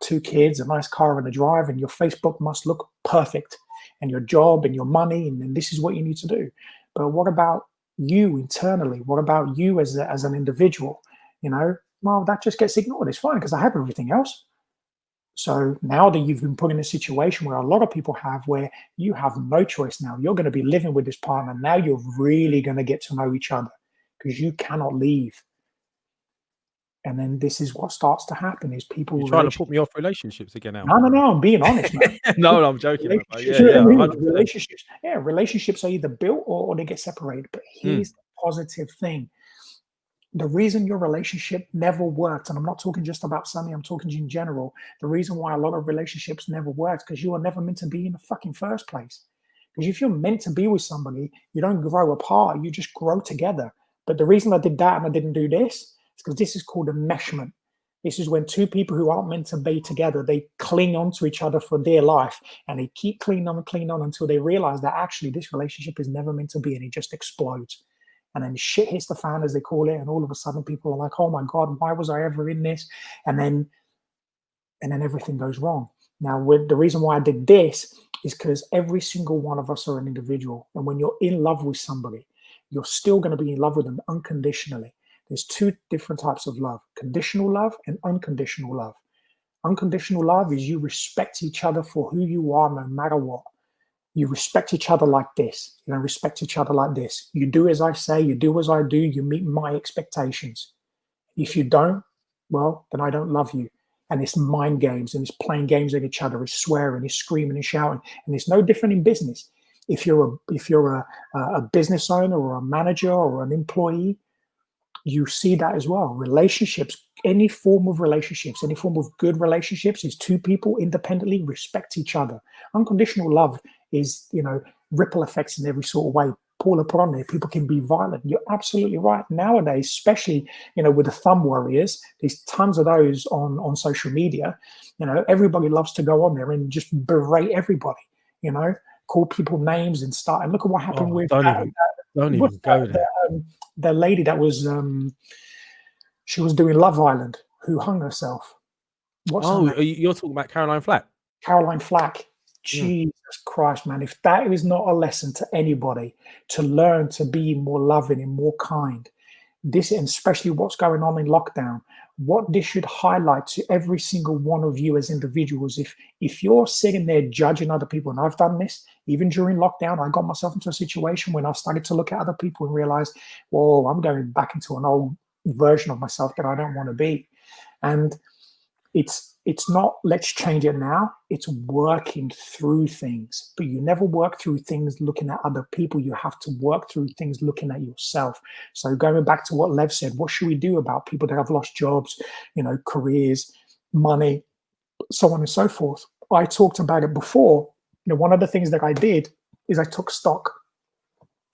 2 kids, a nice car and a drive, and your Facebook must look perfect, and your job and your money. And then this is what you need to do. But what about you internally? What about you as an individual? Well, that just gets ignored. It's fine because I have everything else. So now that you've been put in a situation where a lot of people have, where you have no choice now, you're going to be living with this partner. Now you're really going to get to know each other because you cannot leave. And then this is what starts to happen: is people You're trying to put me off relationships again now. No, I'm being honest, man. No, I'm joking. Relationships are either built or they get separated. But here's the positive thing: the reason your relationship never worked, and I'm not talking just about Sunny, I'm talking in general. The reason why a lot of relationships never worked because you were never meant to be in the fucking first place. Because if you're meant to be with somebody, you don't grow apart; you just grow together. But the reason I did that and I didn't do this, because this is called enmeshment. This is when two people who aren't meant to be together, they cling on to each other for dear life, and they keep clinging on until they realize that actually this relationship is never meant to be, and it just explodes. And then shit hits the fan, as they call it, and all of a sudden people are like, oh my God, why was I ever in this? And then everything goes wrong. Now, the reason why I did this is because every single one of us are an individual. And when you're in love with somebody, you're still going to be in love with them unconditionally. There's 2 different types of love: conditional love and unconditional love. Unconditional love is you respect each other for who you are no matter what. You respect each other like this. You don't respect each other like this. You do as I say, you do as I do, you meet my expectations. If you don't, well, then I don't love you. And it's mind games, and it's playing games with each other, it's swearing, it's screaming and shouting. And it's no different in business. If you're a business owner or a manager or an employee, you see that as well. Relationships, any form of relationships, any form of good relationships is 2 people independently respect each other. Unconditional love is, ripple effects in every sort of way. Paula put on there, people can be violent. You're absolutely right. Nowadays, especially, with the thumb warriors, there's tons of those on social media. Everybody loves to go on there and just berate everybody, call people names and start. And look at what happened with don't even go there. The lady that was she was doing Love Island, who hung herself. You're talking about Caroline Flack? Caroline Flack. Jesus Christ, man. If that is not a lesson to anybody to learn to be more loving and more kind, this, and especially what's going on in lockdown, what this should highlight to every single one of you as individuals, if you're sitting there judging other people, and I've done this, even during lockdown, I got myself into a situation when I started to look at other people and realize, whoa, I'm going back into an old version of myself that I don't want to be. And it's not let's change it now. It's working through things, but you never work through things looking at other people. You have to work through things looking at yourself. So going back to what Lev said, what should we do about people that have lost jobs, careers, money, so on and so forth? I talked about it before. One of the things that I did is I took stock.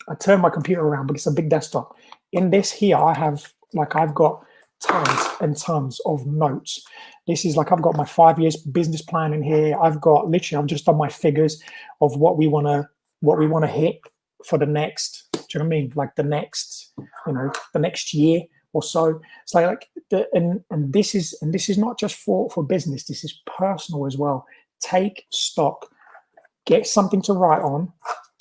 I turned my computer around, but it's a big desktop. In this here, I've got tons and tons of notes. This is I've got my 5 years business plan in here. I've just done my figures of what we want to hit for the next, do you know what I mean? Like the next year or so. So and this is not just for business. This is personal as well. Take stock, get something to write on,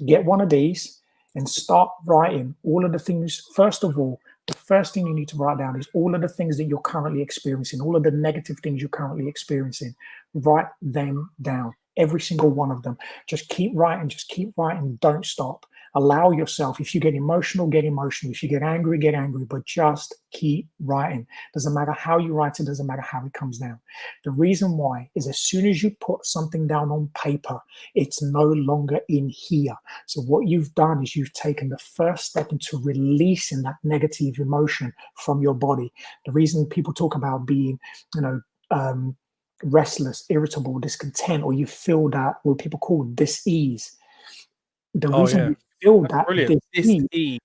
get one of these and start writing all of the things. First of all, the first thing you need to write down is all of the things that you're currently experiencing, all of the negative things you're currently experiencing. Write them down, every single one of them. Just keep writing, don't stop. Allow yourself, if you get emotional, get emotional. If you get angry, but just keep writing. Doesn't matter how you write it, doesn't matter how it comes down. The reason why is as soon as you put something down on paper, it's no longer in here. So what you've done is you've taken the first step into releasing that negative emotion from your body. The reason people talk about being, restless, irritable, discontent, or you feel that what people call dis-ease. The reason we feel that dis-ease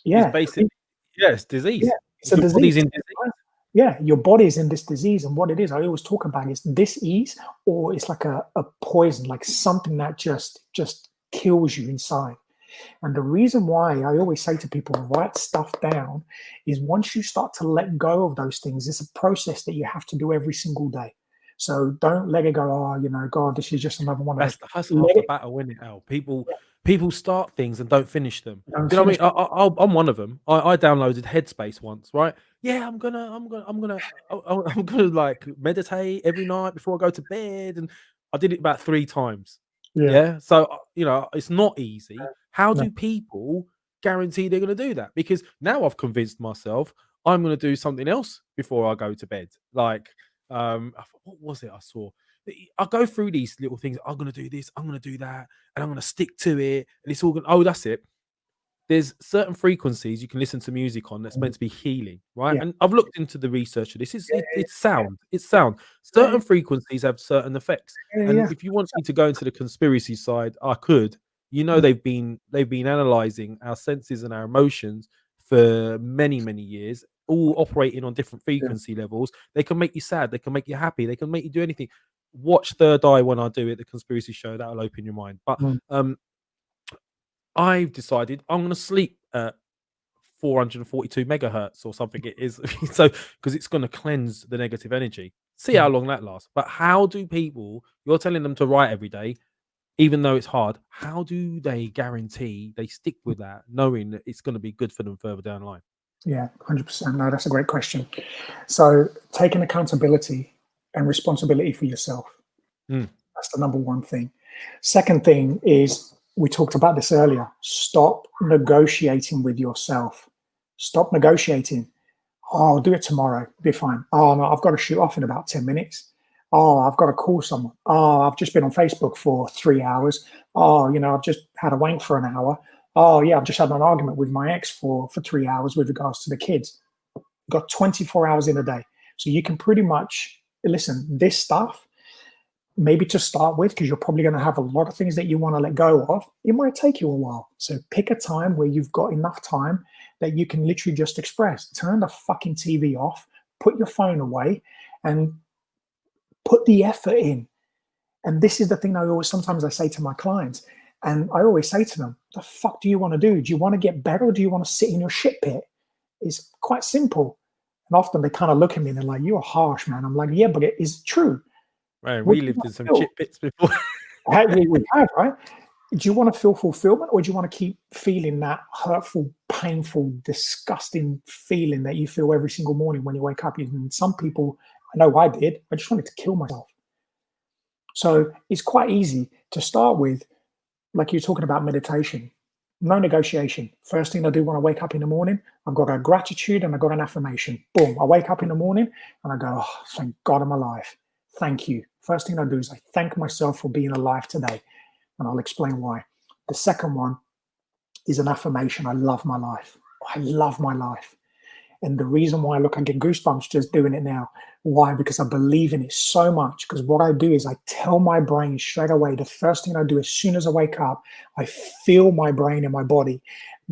is basically it's disease. Yeah, it's a your disease. Body's in disease. Yeah, your body is in this disease, and what it is, I always talk about is dis-ease, or it's like a poison, like something that just kills you inside. And the reason why I always say to people, write stuff down, is once you start to let go of those things, it's a process that you have to do every single day. So don't let it go, God, this is just another one of those. That's half the battle, isn't it, Al? People start things and don't finish them. Do you know what I mean? I'm one of them. I downloaded Headspace once, right? Yeah, I'm gonna like meditate every night before I go to bed, and I did it about 3 times. Yeah. So it's not easy. How do people guarantee they're going to do that? Because now I've convinced myself I'm going to do something else before I go to bed. Like, what was it I saw? I go through these little things. I'm going to do this. I'm going to do that, and I'm going to stick to it. And it's all going. Oh, that's it. There's certain frequencies you can listen to music on that's meant to be healing, right? And I've looked into the research of this. It's sound. It's sound. Certain frequencies have certain effects. And if you want me to go into the conspiracy side, I could. They've been analyzing our senses and our emotions for many, many years, all operating on different frequency levels. They can make you sad. They can make you happy. They can make you do anything. Watch Third Eye when I do it, the conspiracy show. That'll open your mind. But I've decided I'm going to sleep at 442 megahertz or something it is. So, because it's going to cleanse the negative energy. See how long that lasts. But how do people, you're telling them to write every day, even though it's hard, how do they guarantee they stick with that, knowing that it's going to be good for them further down the line? Yeah, 100%. No, that's a great question. So taking accountability and responsibility for yourself. That's the number one thing. Second thing is, we talked about this earlier, stop negotiating with yourself. Stop negotiating. Oh, I'll do it tomorrow. Be fine. Oh, no, I've got to shoot off in about 10 minutes. Oh, I've got to call someone. Oh, I've just been on Facebook for 3 hours. Oh, I've just had a wank for an hour. Oh, yeah, I've just had an argument with my ex for 3 hours with regards to the kids. Got 24 hours in a day. So you can pretty much, listen, this stuff, maybe to start with, because you're probably going to have a lot of things that you want to let go of, it might take you a while. So pick a time where you've got enough time that you can literally just express. Turn the fucking TV off, put your phone away, and put the effort in. And this is the thing sometimes I say to my clients, and I always say to them, the fuck do you want to do? Do you want to get better, or do you want to sit in your shit pit? It's quite simple. And often they kind of look at me and they're like, you're harsh, man. I'm like, yeah, but it is true. Right, we lived in some shit pits before. We have, right? Do you want to feel fulfillment, or do you want to keep feeling that hurtful, painful, disgusting feeling that you feel every single morning when you wake up? And some people, I know I did, I just wanted to kill myself. So it's quite easy to start with, like you're talking about meditation. No negotiation. First thing I do when I wake up in the morning, I've got a gratitude and I've got an affirmation. Boom. I wake up in the morning and I go, oh, thank God I'm alive. thank you. First thing I do is I thank myself for being alive today, and I'll explain why. The second one is an affirmation. I love my life. I love my life. And the reason why, look, I get goosebumps just doing it now. Why? Because I believe in it so much. Because what I do is I tell my brain straight away, the first thing I do as soon as I wake up, I feel my brain in my body.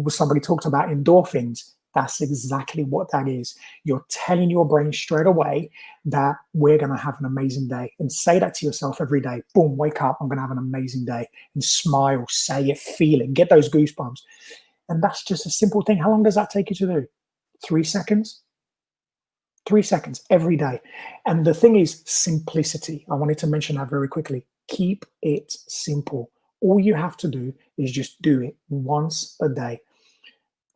Somebody talked about endorphins. That's exactly what that is. You're telling your brain straight away that we're going to have an amazing day. And say that to yourself every day. Boom, wake up, I'm going to have an amazing day. And smile, say it, feel it, get those goosebumps. And that's just a simple thing. How long does that take you to do? 3 seconds? 3 seconds every day. And the thing is simplicity. I wanted to mention that very quickly. Keep it simple. All you have to do is just do it once a day.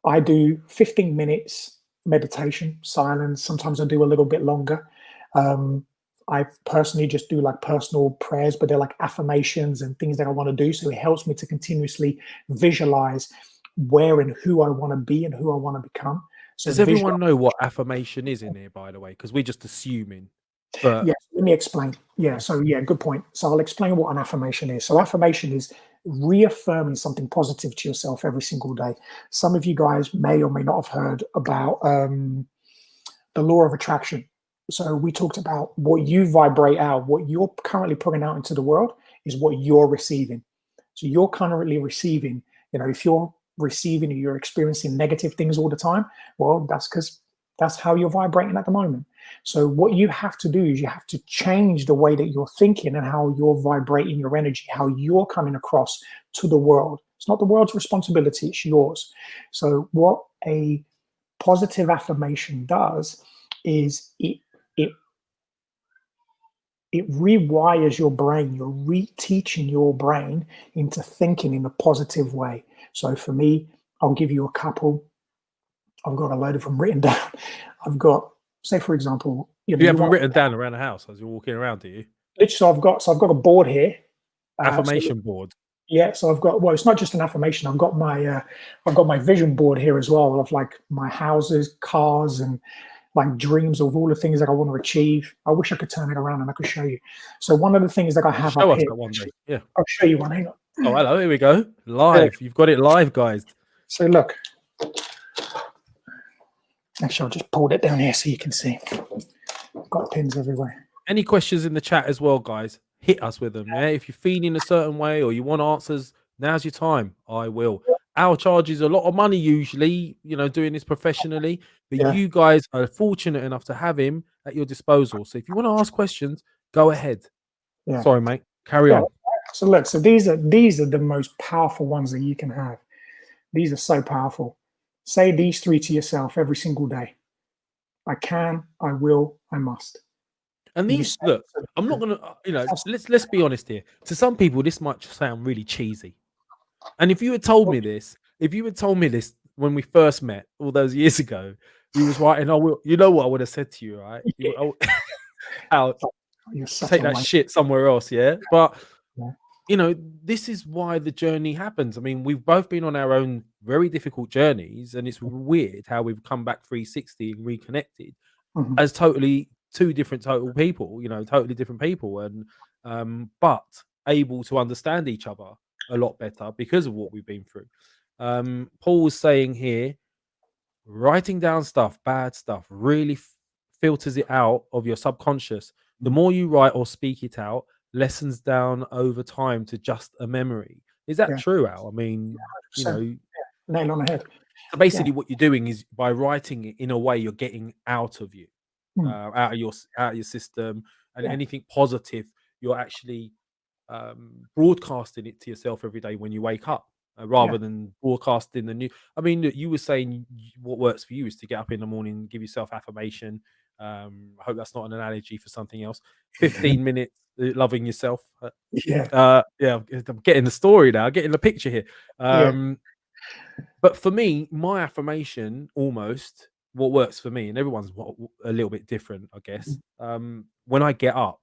I do 15 minutes meditation, silence. Sometimes I do a little bit longer. I personally just do like personal prayers, but they're like affirmations and things that I want to do. So it helps me to continuously visualize where and who I want to be and who I want to become. So Does everyone know what affirmation is in here, by the way? Because we're just assuming. But yes, let me explain. Yeah, so yeah, good point. So I'll explain what an affirmation is. So affirmation is reaffirming something positive to yourself every single day. Some of you guys may or may not have heard about the law of attraction. So we talked about what you vibrate out, what you're currently putting out into the world is what you're receiving. So you're currently receiving, if you're receiving or you're experiencing negative things all the time, well, that's because that's how you're vibrating at the moment. So what you have to do is you have to change the way that you're thinking and how you're vibrating your energy, how you're coming across to the world. It's not the world's responsibility, it's yours. So what a positive affirmation does is it rewires your brain. You're reteaching your brain into thinking in a positive way. So for me, I'll give you a couple. I've got a load of them written down. I've got, say for example, you have them written down around the house as you're walking around, do you? Literally, I've got a board here. Affirmation board. Yeah, so I've got, well, it's not just an affirmation. I've got my vision board here as well of like my houses, cars, and like dreams of all the things that I want to achieve. I wish I could turn it around and I could show you. So one of the things that I have Show up us here, that one day. Yeah, I'll show you one. Hang on. Oh, hello. Here we go. Live. You've got it live, guys. So look. Actually, I'll just pull it down here so you can see. I've got pins everywhere. Any questions in the chat as well, guys? Hit us with them. Yeah, if you're feeling a certain way or you want answers, now's your time. I will. Our charges a lot of money usually, doing this professionally. But you guys are fortunate enough to have him at your disposal. So if you want to ask questions, go ahead. Yeah. Sorry, mate. Carry on. So look, so these are the most powerful ones that you can have. These are so powerful. Say these three to yourself every single day. I can, I will, I must. And these, look, I'm not gonna, let's be honest here. To some people, this might sound really cheesy. And if you had told me this, when we first met all those years ago, you was writing, you know what I would have said to you, right? Take that shit somewhere else, yeah. But this is why the journey happens. I mean, we've both been on our own very difficult journeys, and it's weird how we've come back 360 and reconnected as totally two different total people, totally different people, and but able to understand each other a lot better because of what we've been through. Paul was saying here, writing down stuff, bad stuff, really filters it out of your subconscious. The more you write or speak it out, lessens down over time to just a memory. Is that true, Al? I mean, nail on the head. So basically, what you're doing is by writing it in a way, you're getting out of you, out of your system, and anything positive, you're actually broadcasting it to yourself every day when you wake up, rather than broadcasting the new. I mean, you were saying what works for you is to get up in the morning, give yourself affirmation. I hope that's not an analogy for something else. 15 minutes loving yourself. I'm getting the story now, getting the picture here. But for me, my affirmation, almost what works for me, and everyone's a little bit different, I guess. When I get up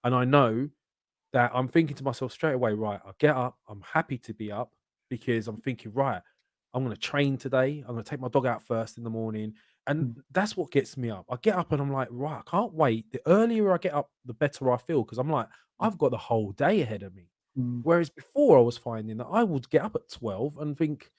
and I know that I'm thinking to myself straight away, right, I get up, I'm happy to be up because I'm thinking, right, I'm going to train today. I'm going to take my dog out first in the morning. And Mm, that's what gets me up. I get up and I'm like, right, I can't wait. The earlier I get up, the better I feel because I'm like, I've got the whole day ahead of me. mm, Whereas before I was finding that I would get up at 12 and think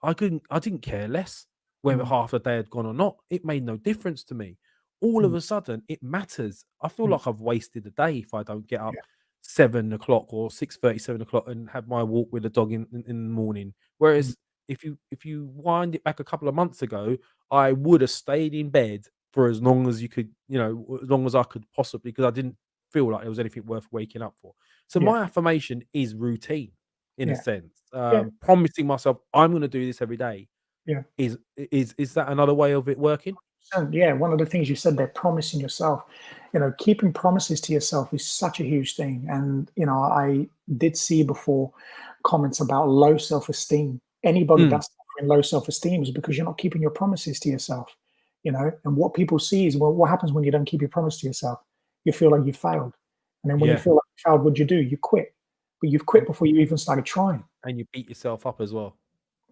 I didn't care less whether mm, half the day had gone or not. It made no difference to me. All of mm, a sudden, it matters. I feel mm. like I've wasted a day if I don't get Yeah, up 7 o'clock or 6:30, 7 o'clock and have my walk with the dog in the morning. mm, Whereas if you wind it back a couple of months ago, I would have stayed in bed for as long as you could, as long as I could possibly, because I didn't feel like there was anything worth waking up for. So yeah, my affirmation is routine in a yeah, sense. yeah, Promising myself I'm going to do this every day yeah. is that another way of it working? So, yeah, one of the things you said there, promising yourself, keeping promises to yourself is such a huge thing. And, I did see before comments about low self esteem. Anybody Mm, that's suffering low self esteem is because you're not keeping your promises to yourself, and what people see is, well, what happens when you don't keep your promise to yourself? You feel like you failed. And then when you yeah, feel like you failed, what do? You quit. But you've quit and before you even started trying. you beat yourself up as well.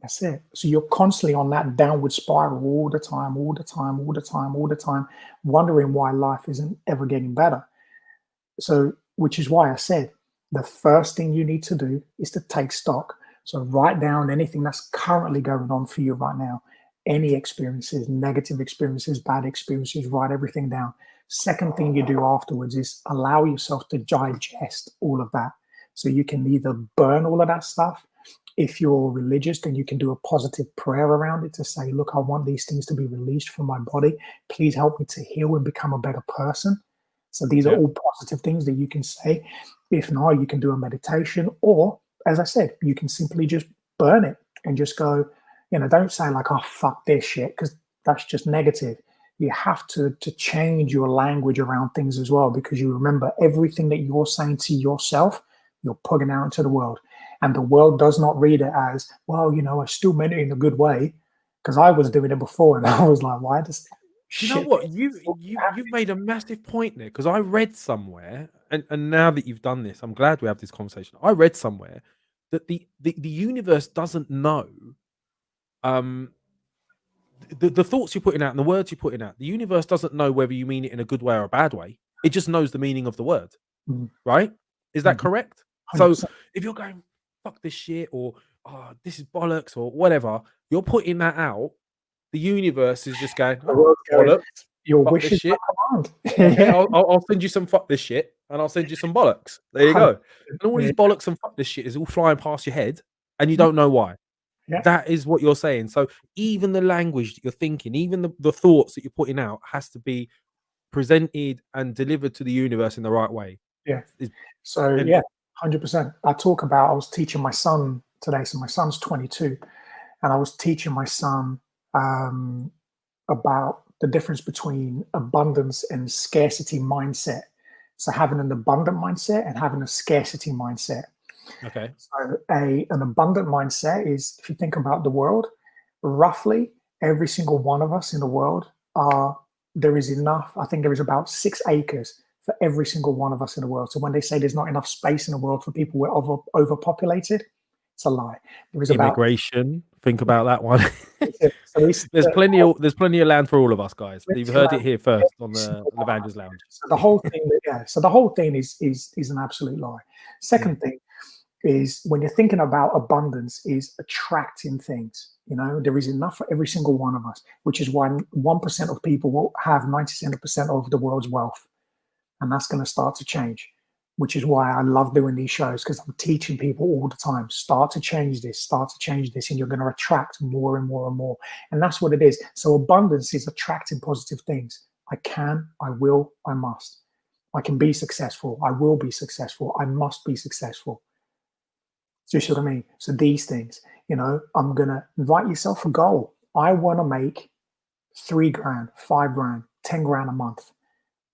That's it. So you're constantly on that downward spiral all the time, all the time, all the time, all the time, wondering why life isn't ever getting better. So, which is why I said the first thing you need to do is to take stock. So, write down anything that's currently going on for you right now, any experiences, negative experiences, bad experiences, write everything down. Second thing you do afterwards is allow yourself to digest all of that. So, you can either burn all of that stuff. If you're religious, then you can do a positive prayer around it to say, look, I want these things to be released from my body. Please help me to heal and become a better person. So these are Yeah, all positive things that you can say. If not, you can do a meditation, or as I said, you can simply just burn it and just go, don't say like, oh, fuck this shit, because that's just negative. You have to change your language around things as well, because you remember everything that you're saying to yourself, you're putting out into the world. And the world does not read it as, well, I still meant it in a good way. Because I was doing it before and I was like, why does do you know shit what you've made a massive point there, because I read somewhere, and now that you've done this, I'm glad we have this conversation. I read somewhere that the universe doesn't know um the thoughts you're putting out and the words you're putting out. The universe doesn't know whether you mean it in a good way or a bad way. It just knows the meaning of the word. happen? Right? Is that Mhm. correct? So 100%. if you're going, fuck this shit, or oh, this is bollocks, or whatever, you're putting that out. The universe is just going, The oh, world's going, bollocks, your fuck this wishes shit. are command. Okay, Yeah. I'll send you some fuck this shit, and I'll send you some bollocks. There you go. 100%. And all Yeah. these bollocks and fuck this shit is all flying past your head, and you Mhm. don't know why. Yeah. That is what you're saying. So even the language that you're thinking, even the thoughts that you're putting out has to be presented and delivered to the universe in the right way. Yeah. Is So, and yeah, 100%. I was teaching my son today. So my son's 22, and I was teaching my son um, about the difference between abundance and scarcity mindset. So having an abundant mindset and having a scarcity mindset. okay. So an abundant mindset is, if you think about the world, roughly every single one of us in the world are there is enough. I think there is about 6 acres for every single one of us in the world. So when they say there's not enough space in the world for people, we're overpopulated, it's a lie. There is about Immigration, think about that one. so There's plenty of land for all of us, guys. You've plenty of heard it land here for first on every the single one of us. Evangelist Lounge. So the whole thing, so the whole thing is an absolute lie. Mm, Second thing is, when you're thinking about abundance, is attracting things. There is enough for every single one of us, which is why 1% of people will have 97% of the world's wealth, and that's going to start to change. Which is why I love doing these shows, because I'm teaching people all the time. Start to change this, and you're going to attract more and more and more. And that's what it is. So abundance is attracting positive things. I can, I will, I must. I can be successful. I will be successful. I must be successful. Do you see what I mean? So these things, I'm gonna write yourself a goal. I want to make 3 grand, 5 grand, 10 grand a month,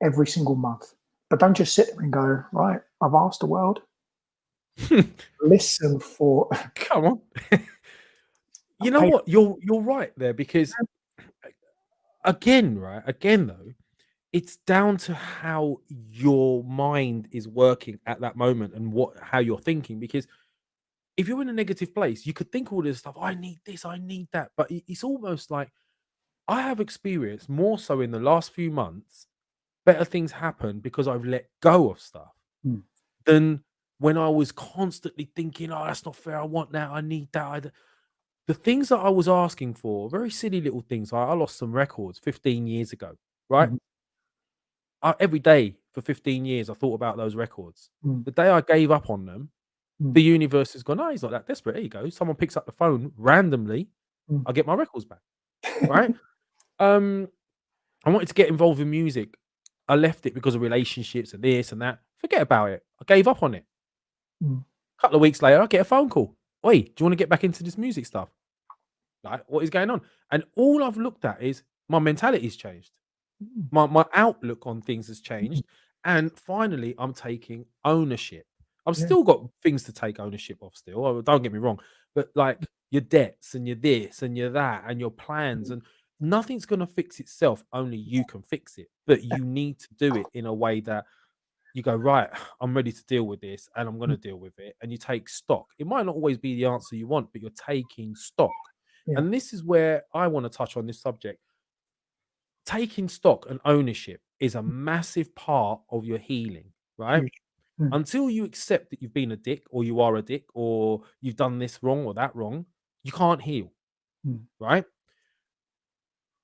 every single month. But don't just sit there and go, right, I've asked the world. mm. Listen for Come on. You I'm know paid. what? You're right there, because again, right? Again, though, it's down to how your mind is working at that moment and how you're thinking. Because if you're in a negative place, you could think all this stuff. I need this, I need that, but it's almost like I have experienced more so in the last few months, better things happen because I've let go of stuff Mm. than when I was constantly thinking, oh, that's not fair. I want that. I need that. The things that I was asking for, very silly little things. I lost some records 15 years ago, right? Mhm. Every day for 15 years, I thought about those records. Mm. The day I gave up on them, Mm. the universe has gone, oh, he's not that desperate. There you go. Someone picks up the phone randomly. Mm. I get my records back, right? Um, I wanted to get involved in music. I left it because of relationships and this and that. Forget about it. I gave up on it. Mm. A couple of weeks later, I get a phone call. Oi, do you want to get back into this music stuff? Like, what is going on? And all I've looked at is my mentality's changed. Mm. My outlook on things has Mm. changed. And finally, I'm taking ownership. I've Yeah. still got things to take ownership of still. Don't get me wrong. But like your debts and your this and your that and your plans, Mm. and nothing's gonna fix itself. Only you can fix it. But you need to do it in a way that you go, right, I'm ready to deal with this and I'm gonna deal with it. And you take stock. It might not always be the answer you want, but you're taking stock. Yeah. And this is where I want to touch on this subject. Taking stock and ownership is a massive part of your healing, right? Huge. Mm. Until you accept that you've been a dick or you are a dick or you've done this wrong or that wrong, you can't heal, Mm. right?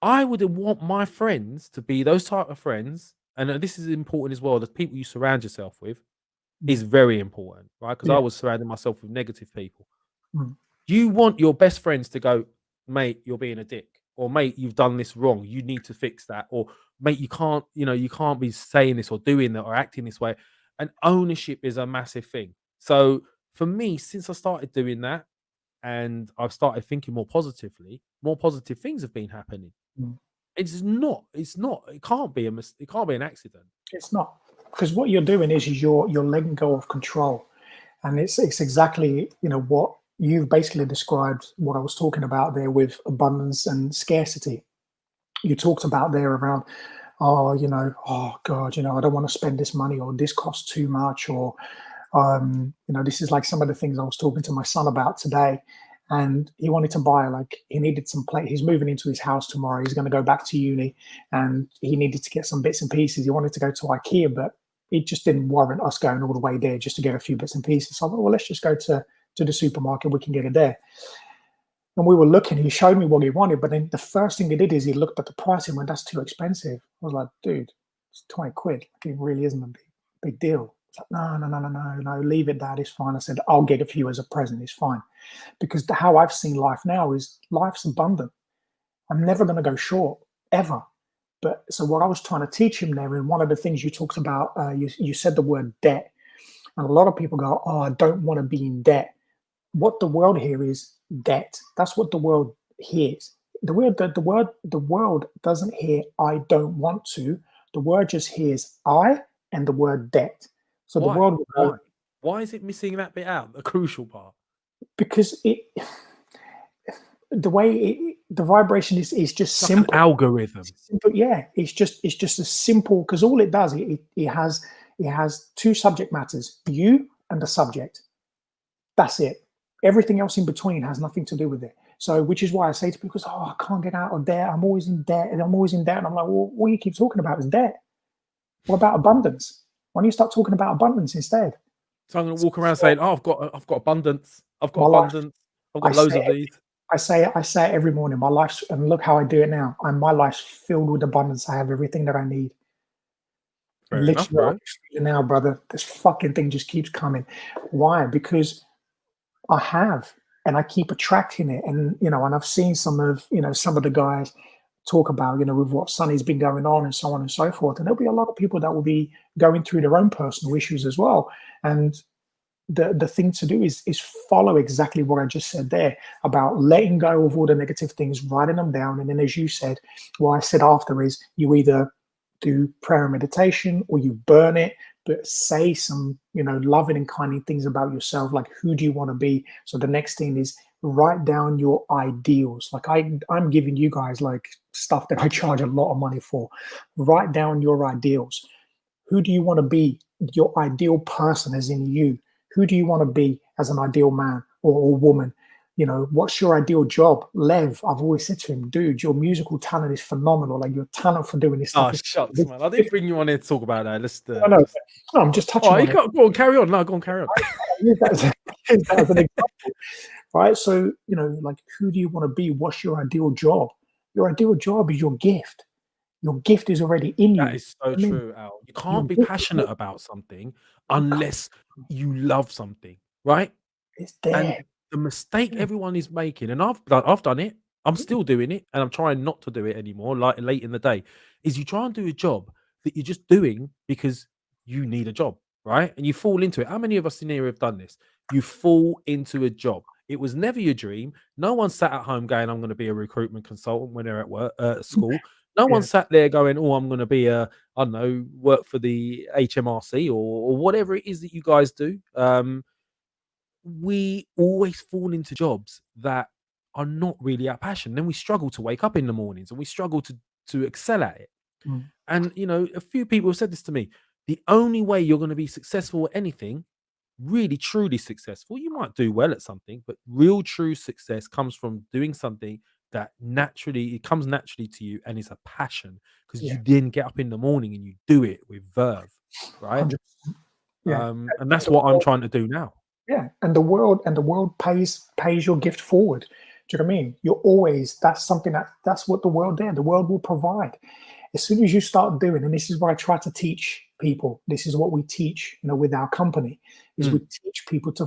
I would want my friends to be those type of friends, and this is important as well. The people you surround yourself with Mm. is very important, right? Because I Yeah. was surrounding myself with negative people. Mm. You want your best friends to go, mate, you're being a dick, or mate, you've done this wrong. You need to fix that, or mate, you can't be saying this or doing that or acting this way. And ownership is a massive thing. So for me, since I started doing that and I've started thinking more positively, more positive things have been happening. Mm. It can't be it can't be an accident. It's not, because what you're doing is you're letting go of control, and it's exactly, what you've basically described what I was talking about there with abundance and scarcity. You talked about there around, oh, oh God, I don't want to spend this money, or this costs too much, or this is like some of the things I was talking to my son about today. And he wanted to buy, like, he needed some plate. He's moving into his house tomorrow. He's going to go back to uni, and he needed to get some bits and pieces. He wanted to go to IKEA, but it just didn't warrant us going all the way there just to get a few bits and pieces. So I thought, well, let's just go to the supermarket. We can get it there. And we were looking, he showed me what he wanted, but then the first thing he did is he looked at the price and went, that's too expensive. I was like, dude, it's 20 quid. Like, it really isn't a big deal. It's like, no, leave it, Dad. It's fine. I said, I'll get it for you as a present. It's fine. Because how I've seen life now is life's abundant. I'm never going to go short, ever. But so what I was trying to teach him there, and one of the things you talked about, you said the word debt. And a lot of people go, oh, I don't want to be in debt. What the world here is debt. That's what the world hears. The world doesn't hear I don't want to. The word just hears I and the word debt. So the Why? world will Why? go, Why is it missing that bit out? The crucial part. because the way the vibration is just It's like an simple. algorithm. Simple, yeah. It's just a simple, because all it does, it has two subject matters, you and the subject. That's it. Everything else in between has nothing to do with it. So, which is why I say to people, oh, I can't get out of debt. I'm always in debt, and I'm always in debt. And I'm like, well, all you keep talking about is debt. What about abundance? Why don't you start talking about abundance instead? So I'm going to walk around saying, "Oh, I've got abundance. I've got My life, abundance. I've got loads of these." I say it every morning. My life's, and look how I do it now. My life's filled with abundance. I have everything that I need. Fair enough, bro. Now, brother, this fucking thing just keeps coming. Why? Because I have, and I keep attracting it. And and I've seen some of the guys talk about with what Sonny's been going on and so on and so forth. And there'll be a lot of people that will be going through their own personal issues as well. And the thing to do is follow exactly what I just said there about letting go of all the negative things, writing them down, and then, as you said, what I said after is you either do prayer and meditation or you burn it, but say some loving and kind things about yourself, like who do you want to be. So the next thing is write down your ideals. Like I'm giving you guys like stuff that I charge a lot of money for. Write down your ideals. Who do you want to be? Your ideal person, as in you. Who do you want to be as an ideal man or woman? You know, what's your ideal job? Lev, I've always said to him, dude, your musical talent is phenomenal. Like your talent for doing this Oh, stuff is shucks, man. I didn't bring you on here to talk about that. Let's no, no, no, I'm just touching Oh, you on it. got go on, carry on. No, go on, carry on. Use that use that as an example, right? So, you know, like, who do you want to be? What's your ideal job? Your ideal job is your gift. Your gift is already in That you. is so I mean, true, Al. You your can't be gift is passionate about something you can't- unless you love something, right? it's And there. the mistake Yeah. everyone is making, and I've done it, I'm still doing it, and I'm trying not to do it anymore, like late in the day, is you try and do a job that you're just doing because you need a job, right? And you fall into it. How many of us in here have done this? You fall into a job. It was never your dream. No one sat at home going, I'm going to be a recruitment consultant when they're at work, at school. No one Yeah. sat there going, oh, I'm going to be I don't know, work for the HMRC or whatever it is that you guys do. We always fall into jobs that are not really our passion. Then we struggle to wake up in the mornings and we struggle to excel at it. Mm. And you know, a few people have said this to me. The only way you're going to be successful at anything, really truly successful, you might do well at something, but real true success comes from doing something that naturally it comes naturally to you and is a passion because you Yeah. then get up in the morning and you do it with verve, right? 100%. Yeah. And that's what I'm trying to do now. Yeah, and the world pays your gift forward. Do you know what I mean? You're always that's something that's what the world did. The world will provide. As soon as you start doing, and this is what I try to teach people. This is what we teach, you know, with our company, is we Mm. teach people to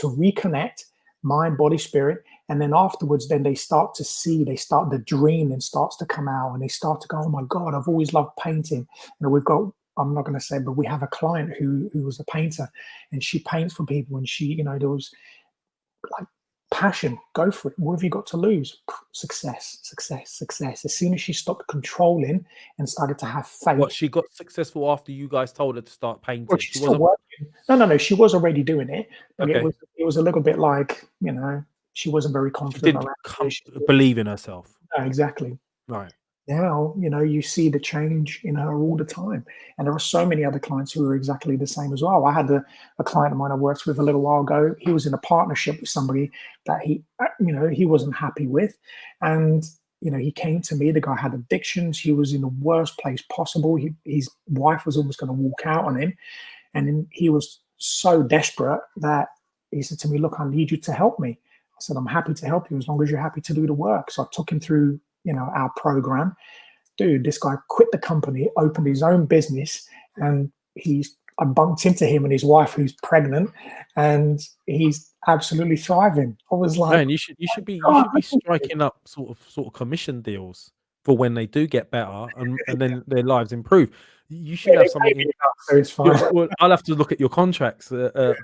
reconnect mind, body, spirit, and then afterwards, then they start to see, they start the dream, and starts to come out, and they start to go, oh my God, I've always loved painting. You know, we've got I'm not going to say, but we have a client who was a painter, and she paints for people, and she, you know, there was like passion, go for it. What have you got to lose? Success, success, success. As soon as she stopped controlling and started to have What, faith, she got successful after you guys told her to start well, painting? she's She still wasn't working. No, no, no. She was already doing it, but it okay. was a little bit like, you know, she wasn't very She confident didn't around it. believe in herself. Exactly. Right. Now, you know, you see the change in her all the time. And there are so many other clients who are exactly the same as well. I had a client of mine I worked with a little while ago. He was in a partnership with somebody that you know, he wasn't happy with. And, you know, he came to me. The guy had addictions. He was in the worst place possible. His wife was almost going to walk out on him. And then he was so desperate that he said to me, look, I need you to help me. I said, I'm happy to help you as long as you're happy to do the work. So I took him through, you know, our program. Dude, this guy quit the company, opened his own business, and I bumped into him and his wife who's pregnant, and he's absolutely thriving. I was like, Man, you God, should be striking up sort of commission deals for when they do get better and then their lives improve. You should yeah, have they pay something me in enough, so it's fine. well, I'll have to look at your contracts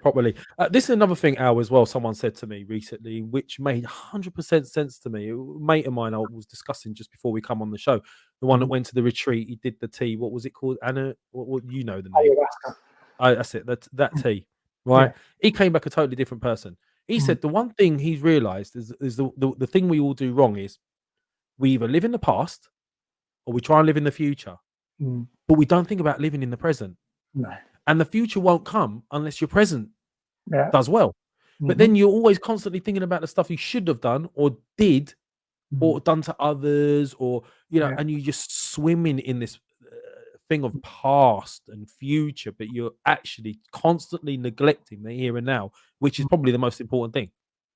properly. This is another thing, Al, as well. Someone said to me recently, which made 100% sense to me. A mate of mine I was discussing just before we come on the show, the one that went to the retreat. He did the tea. What was it called? Anna. What you know the name? Ayahuasca. That's it. That Mm, tea, yeah. right? He came back a totally different person. He Mm, said the one thing he's realized is the thing we all do wrong is we either live in the past or we try and live in the future, mm, but we don't think about living in the present. no. And the future won't come unless your present Yeah. does well. But Hmm. then you're always constantly thinking about the stuff you should have done or did Mm, or done to others, or you know, yeah. and you just swimming in this thing of past and future, but you're actually constantly neglecting the here and now, which is Mm, probably the most important thing,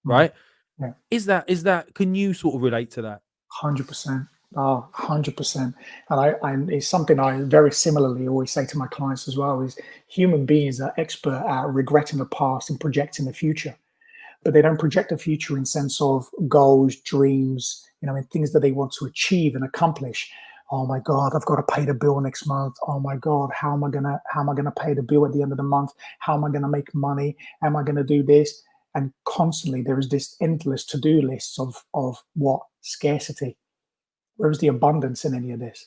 mm, right? yeah. Is that can you sort of relate to that? 100%. 100%. And it's something I very similarly always say to my clients as well is human beings are expert at regretting the past and projecting the future, but they don't project the future in sense of goals, dreams, you know, and things that they want to achieve and accomplish. Oh my God, I've got to pay the bill next month. Oh my God, how am I gonna pay the bill at the end of the month? How am I gonna make money? Am I gonna do this? And constantly there is this endless to-do list of what? Scarcity. Where is the abundance in any of this?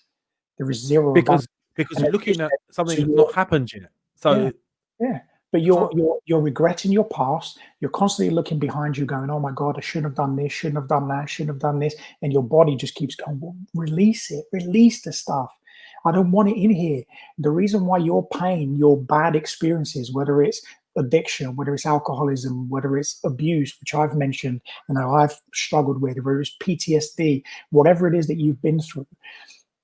There is zero abundance. Because And you're as you looking at said, something so that's not happened yet. yeah, So yeah. But you can't you're regretting your past. You're constantly looking behind you, going, "Oh my God, I shouldn't have done this. Shouldn't have done that. Shouldn't have done this." And your body just keeps going, well, "Release it. Release the stuff. I don't want it in here." The reason why your pain, your bad experiences, whether it's addiction, whether it's alcoholism, whether it's abuse, which I've mentioned, I've struggled with, whether it's PTSD, whatever it is that you've been through,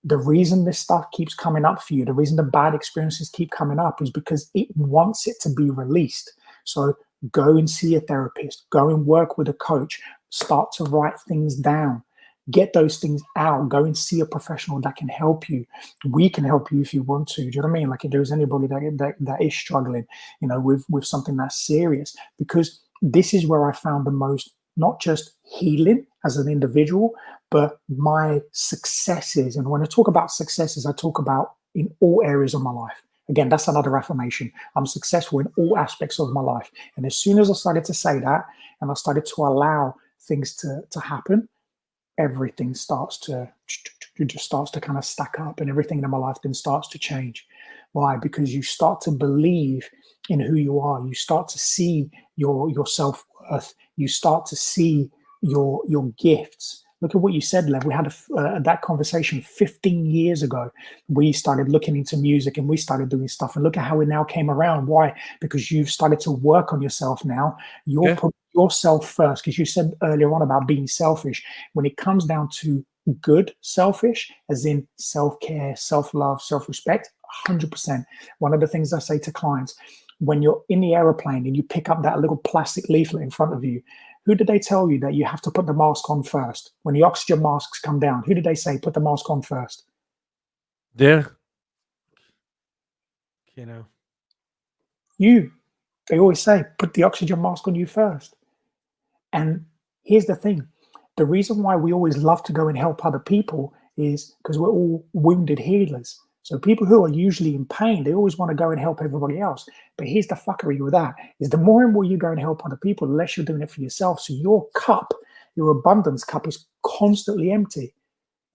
the reason this stuff keeps coming up for you, the reason the bad experiences keep coming up is because it wants it to be released. So go and see a therapist, go and work with a coach, start to write things down, get those things out, go and see a professional that can help you. We can help you if you want to. Do you know what I mean? Like if there's anybody that is struggling, with something that's serious, because this is where I found the most, not just healing as an individual, but my successes. And when I talk about successes, I talk about in all areas of my life. Again, that's another affirmation. I'm successful in all aspects of my life. And as soon as I started to say that, and I started to allow things to happen, everything starts to kind of stack up, and everything in my life then starts to change. Why? Because you start to believe in who you are. You start to see your self-worth. You start to see your gifts. Look at what you said, Lev. We had that conversation 15 years ago. We started looking into music and we started doing stuff. And look at how it now came around. Why? Because you've started to work on yourself now. You're putting yourself first. Because you said earlier on about being selfish. When it comes down to good selfish, as in self-care, self-love, self-respect, 100%. One of the things I say to clients, when you're in the aeroplane and you pick up that little plastic leaflet in front of you, who did they tell you that you have to put the mask on first? When the oxygen masks come down, who did they say put the mask on first? Yeah. You. They always say put the oxygen mask on you first. And here's the thing. The reason why we always love to go and help other people is because we're all wounded healers. So people who are usually in pain, they always want to go and help everybody else. But here's the fuckery with that, is the more and more you go and help other people, the less you're doing it for yourself. So your cup, your abundance cup, is constantly empty.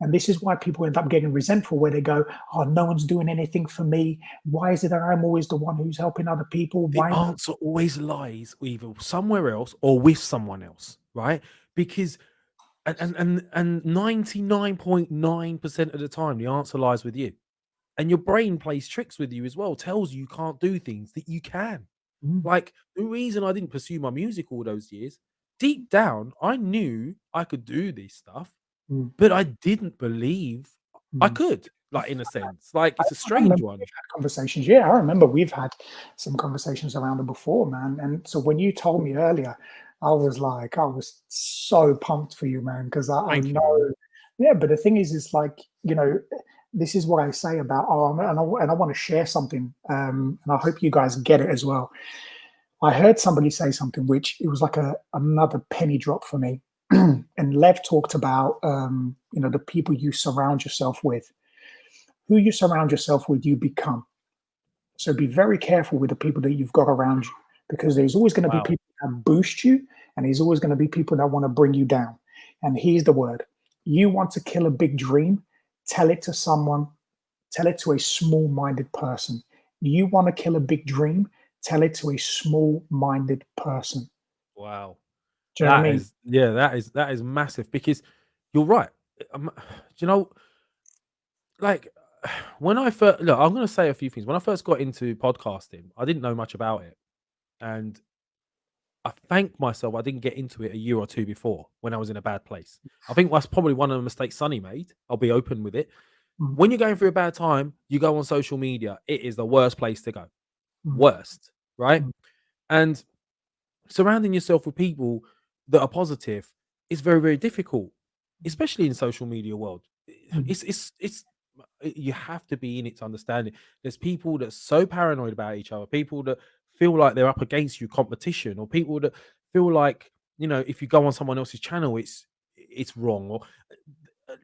And this is why people end up getting resentful, where they go, oh, no one's doing anything for me. Why is it that I'm always the one who's helping other people? The answer always lies either somewhere else or with someone else, right? Because and 99.9% of the time, the answer lies with you. And your brain plays tricks with you as well, tells you can't do things that you can. Like the reason I didn't pursue my music all those years, deep down, I knew I could do this stuff, but I didn't believe I could, like, in a sense. Like, it's a strange one. We've had conversations. Yeah, I remember we've had some conversations around it before, man. And so when you told me earlier, I was so pumped for you, man, because I know. Yeah, but the thing is like, this is what I say about, and I want to share something, and I hope you guys get it as well. I heard somebody say something which it was like another penny drop for me. And Lev talked about, the people you surround yourself with. Who you surround yourself with, you become. So be very careful with the people that you've got around you, because there's always going to be people that boost you, and there's always going to be people that want to bring you down. And here's the word. You want to kill a big dream, tell it to someone, tell it to a small-minded person. You want to kill a big dream, tell it to a small-minded person. Wow. Do you know what I mean? That is massive, because you're right. Like, when I first look, I'm going to say a few things. When I first got into podcasting, I didn't know much about it, and I thank myself I didn't get into it a year or two before, when I was in a bad place. I think that's probably one of the mistakes Sonny made. I'll be open with it. When you're going through a bad time, you go on social media. It is the worst place to go. Worst, right? And surrounding yourself with people that are positive is very, very difficult, especially in social media world. It's you have to be in it to understand it. There's people that's so paranoid about each other, people that feel like they're up against you, competition, or people that feel like, if you go on someone else's channel, it's wrong. Or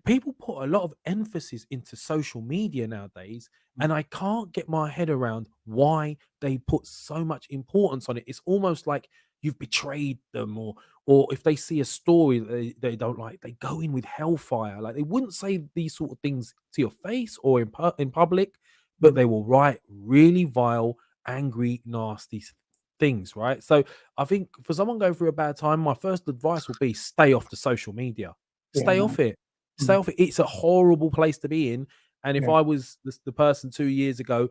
people put a lot of emphasis into social media nowadays, and I can't get my head around why they put so much importance on it. It's almost like you've betrayed them, or if they see a story they don't like, they go in with hellfire. Like, they wouldn't say these sort of things to your face or in public, but they will write really vile, angry, nasty things, right? So I think for someone going through a bad time, my first advice would be stay off the social media. Stay off it. Stay off it. It's a horrible place to be in. And if I was the person 2 years ago,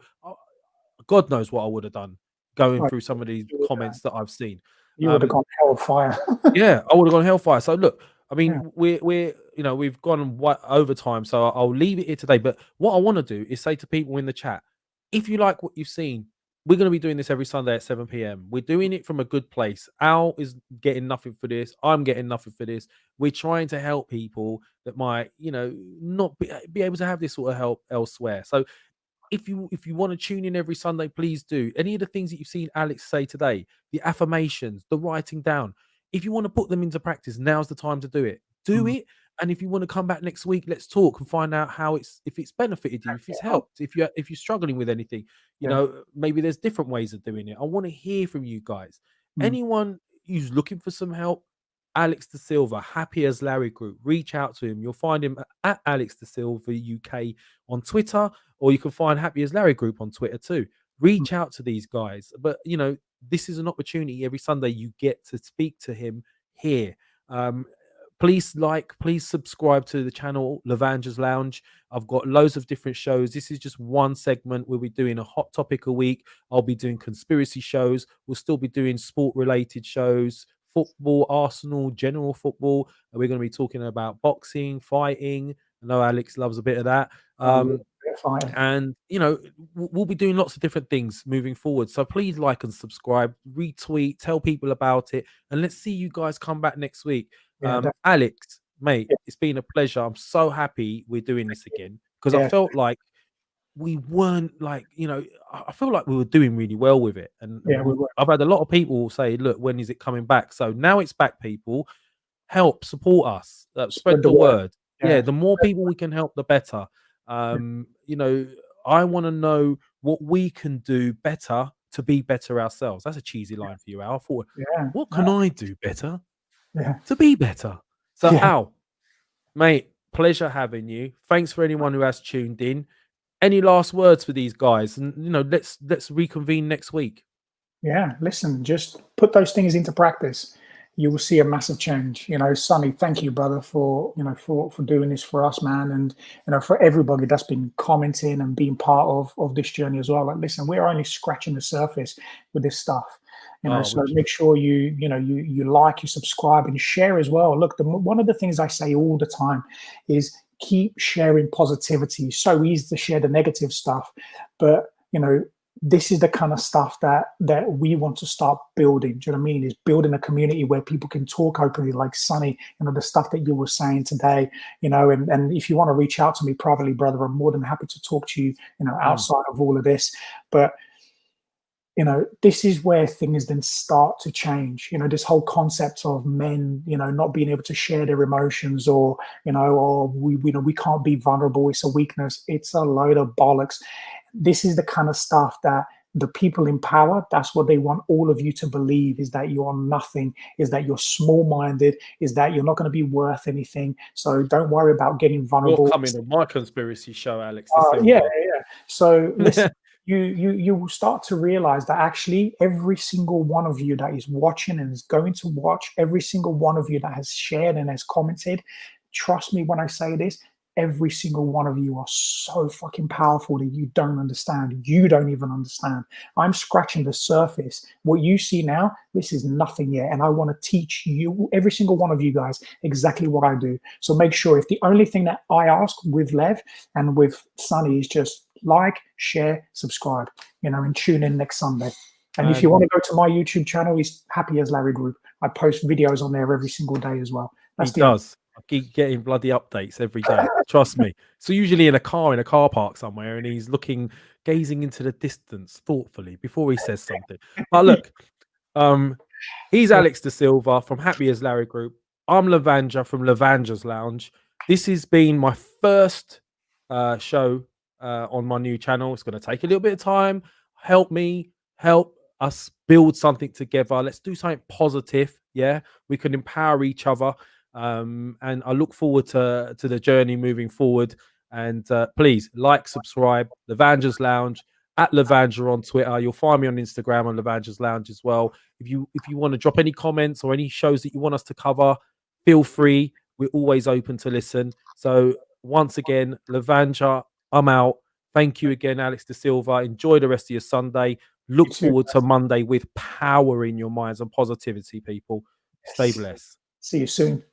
God knows what I would have done. going Right. through some of these You would, comments that I've seen. you would have gone hellfire. Yeah, I would have gone hellfire. So look, I Yeah. mean, we're we've gone overtime, so I'll leave it here today. But what I want to do is say to people in the chat, if you like what you've seen, we're going to be doing this every Sunday at 7 p.m. We're doing it from a good place. Al is getting nothing for this. I'm getting nothing for this. We're trying to help people that might, not be able to have this sort of help elsewhere. So if you want to tune in every Sunday, please do. Any of the things that you've seen Alex say today, the affirmations, the writing down, if you want to put them into practice, now's the time to do it. Do Mm. it. And if you want to come back next week, let's talk and find out how if it's benefited you, if it's Yeah. helped, if you're struggling with anything, Yeah. maybe there's different ways of doing it. I want to hear from you guys. Mm. Anyone who's looking for some help, Alex De Silva, Happy as Larry Group, reach out to him. You'll find him at Alex De Silva UK on Twitter, or you can find Happy as Larry Group on Twitter too. Reach out to these guys. But this is an opportunity every Sunday you get to speak to him here. Please subscribe to the channel Lavanger's Lounge. I've got loads of different shows. This is just one segment. We'll be doing a hot topic a week. I'll be doing conspiracy shows. We'll still be doing sport related shows, football, Arsenal, general football. We're going to be talking about boxing, fighting. I know Alex loves a bit of that. Fine. And we'll be doing lots of different things moving forward. So please like and subscribe, retweet, tell people about it, and let's see you guys come back next week. Yeah, Alex, mate, Yeah. it's been a pleasure. I'm so happy we're doing this again because I Yeah. felt like we weren't I feel like we were doing really well with it. And Yeah, we were. I've had a lot of people say, look, when is it coming back? So now it's back, people. Help support us, spread the word. Yeah, the more people we can help, the better. I want to know what we can do better to be better ourselves. That's a cheesy line for you, Al. I thought, Yeah. what can I do better Yeah. to be better? So, Yeah. Al, mate, pleasure having you. Thanks for anyone who has tuned in. Any last words for these guys? And let's reconvene next week. Yeah, listen, just put those things into practice. You will see a massive change. Sonny, thank you, brother, for for doing this for us, man, and for everybody that's been commenting and being part of this journey as well. Like, listen, we're only scratching the surface with this stuff. So make sure you like, you subscribe, and share as well. Look, one of the things I say all the time is keep sharing positivity. It's so easy to share the negative stuff, but this is the kind of stuff that we want to start building. Do you know what I mean? Is building a community where people can talk openly, like Sonny, the stuff that you were saying today, and if you want to reach out to me privately, brother, I'm more than happy to talk to you, outside of all of this. But this is where things then start to change. This whole concept of men, not being able to share their emotions, or we can't be vulnerable. It's a weakness. It's a load of bollocks. This is the kind of stuff that the people in power, that's what they want all of you to believe, is that you are nothing, is that you're small-minded, is that you're not going to be worth anything. So don't worry about getting vulnerable. You're coming to my conspiracy show, Alex. Yeah. So listen, you will start to realize that actually every single one of you that is watching and is going to watch, every single one of you that has shared and has commented, trust me when I say this, every single one of you are so fucking powerful that you don't understand. You don't even understand. I'm scratching the surface. What you see now, this is nothing yet. And I want to teach you, every single one of you guys, exactly what I do. So make sure, if the only thing that I ask with Lev and with Sonny is just like, share, subscribe, and tune in next Sunday. And if you want to go to my YouTube channel, it's Happy as Larry Group. I post videos on there every single day as well. He does. I keep getting bloody updates every day. Trust me. So usually in a car park somewhere, and he's gazing into the distance thoughtfully before he says something. But look, he's Alex De Silva from Happy as Larry Group. I'm Lavanger from Lavanger's Lounge. This has been my first show on my new channel. It's going to take a little bit of time. Help us build something together. Let's do something positive. Yeah, we can empower each other. And I look forward to the journey moving forward. And please like, subscribe, Lavanger's Lounge, at Lavanger on Twitter. You'll find me on Instagram on Lavanger's Lounge as well. If you want to drop any comments or any shows that you want us to cover, feel free. We're always open to listen. So once again, Lavanger, I'm out. Thank you again, Alex De Silva. Enjoy the rest of your Sunday. Look You too. forward to Monday with power in your minds and positivity, people. Stay Yes. blessed. See you soon.